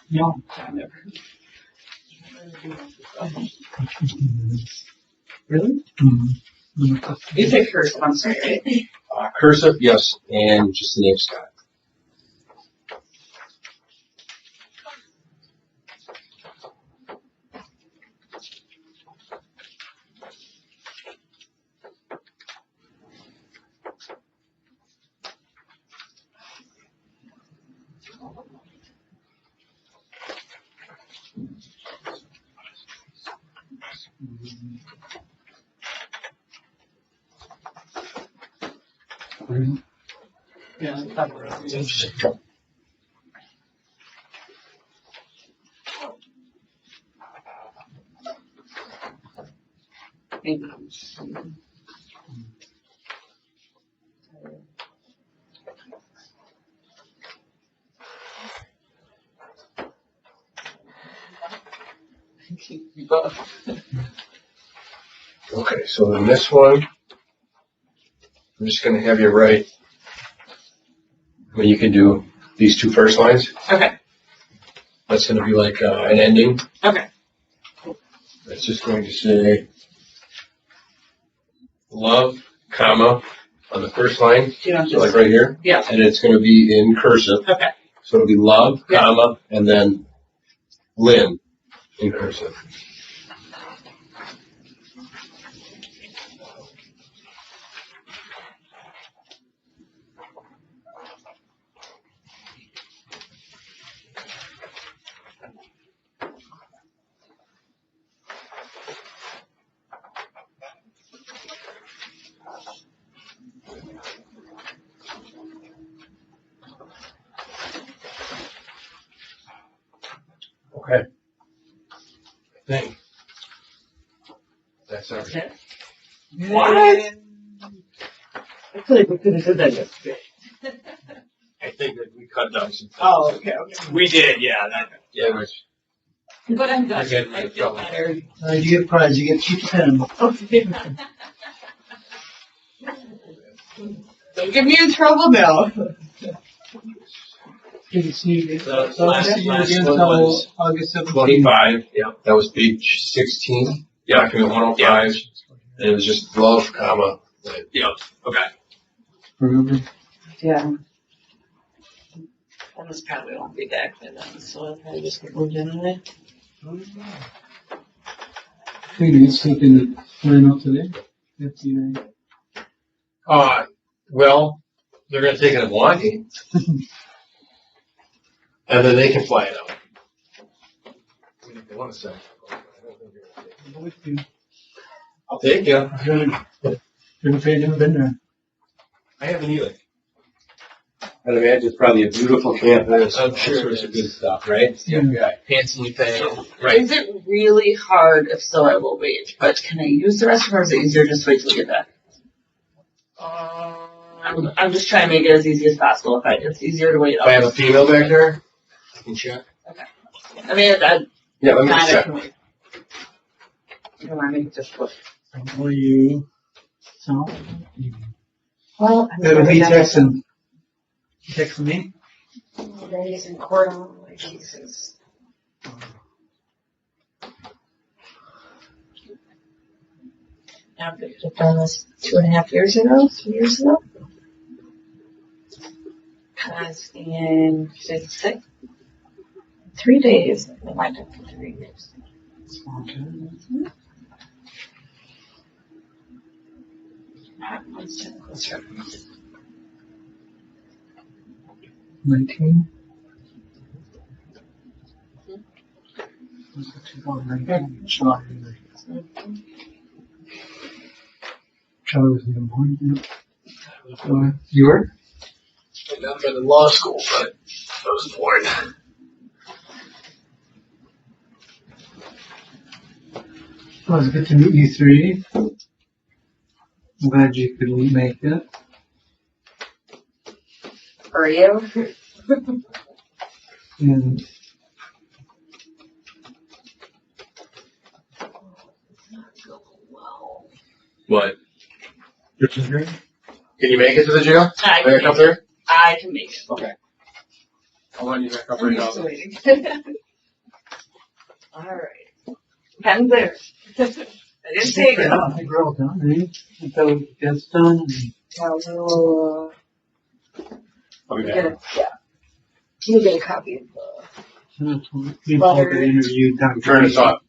No. Really? Mm-hmm. You said cursive, I'm sorry, right? Cursive, yes, and just the name Scott. Yeah. Thank you. You both. Okay, so then this one, I'm just going to have you write, you can do these two first lines. Okay. That's going to be like an ending. Okay. It's just going to say love, comma, on the first line, Do you know so like right here. Yeah. And it's going to be in cursive. Okay. So it'll be love, Yeah. comma, and then Lynn in cursive. Okay. I think that's everything. What? I feel like we could have said that yesterday. I think that we cut down some things. Oh, okay, okay. We did, yeah. Yeah, it was. But I'm done. Okay. I feel better. You get a prize, you get 2 pen. Okay. Don't get me in trouble now. Didn't see you. The So I'll see you last again one till was August 17th. 25, yeah. That was page 16. Yeah. Document 105. And it was just glove, comma. Yeah, okay. Remember? Yeah. And this probably won't be back by then, so I'll probably just get moved anyway. Hey, you something to find out today? FDA. Well, they're gonna take it to Pewaukee. And then they can fly it out. If they want to send it. I'll take you. You're afraid you've been there. I haven't either. I'd imagine it's probably a beautiful campus. I'm sure it's good stuff, right? Yeah. Handsomely paid. Right. Is it really hard? If so, I will wait. But can I use the restroom, or is it easier just wait till we get back? I'm just trying to make it as easy as possible. If it's easier to wait. If I have a female back there, I can check. I mean, Yeah, let me kind of check. can wait. I don't want to make it difficult. How are you? So, Well, I'm that'll be sorry, texting. You texting me? He's in court on my cases. I've done this 2.5 years ago, 3 years ago. Cause in 3 days, I might have for 3 years. Let's check this out. 19. Charlie was in the morning. You were? I've not been in law school, but I was bored. Well, it was good to meet you three. I'm glad you could make it. Are you? And What? Can you make it to the jail? I Back up there? can make it. Okay. I'll run you back up right now. Waiting. Alright. Pen there. I didn't take it. We're all done, eh? Until that's done. We'll I'll be get back. a, yeah. You get a copy of the We called the interview. Turn this off.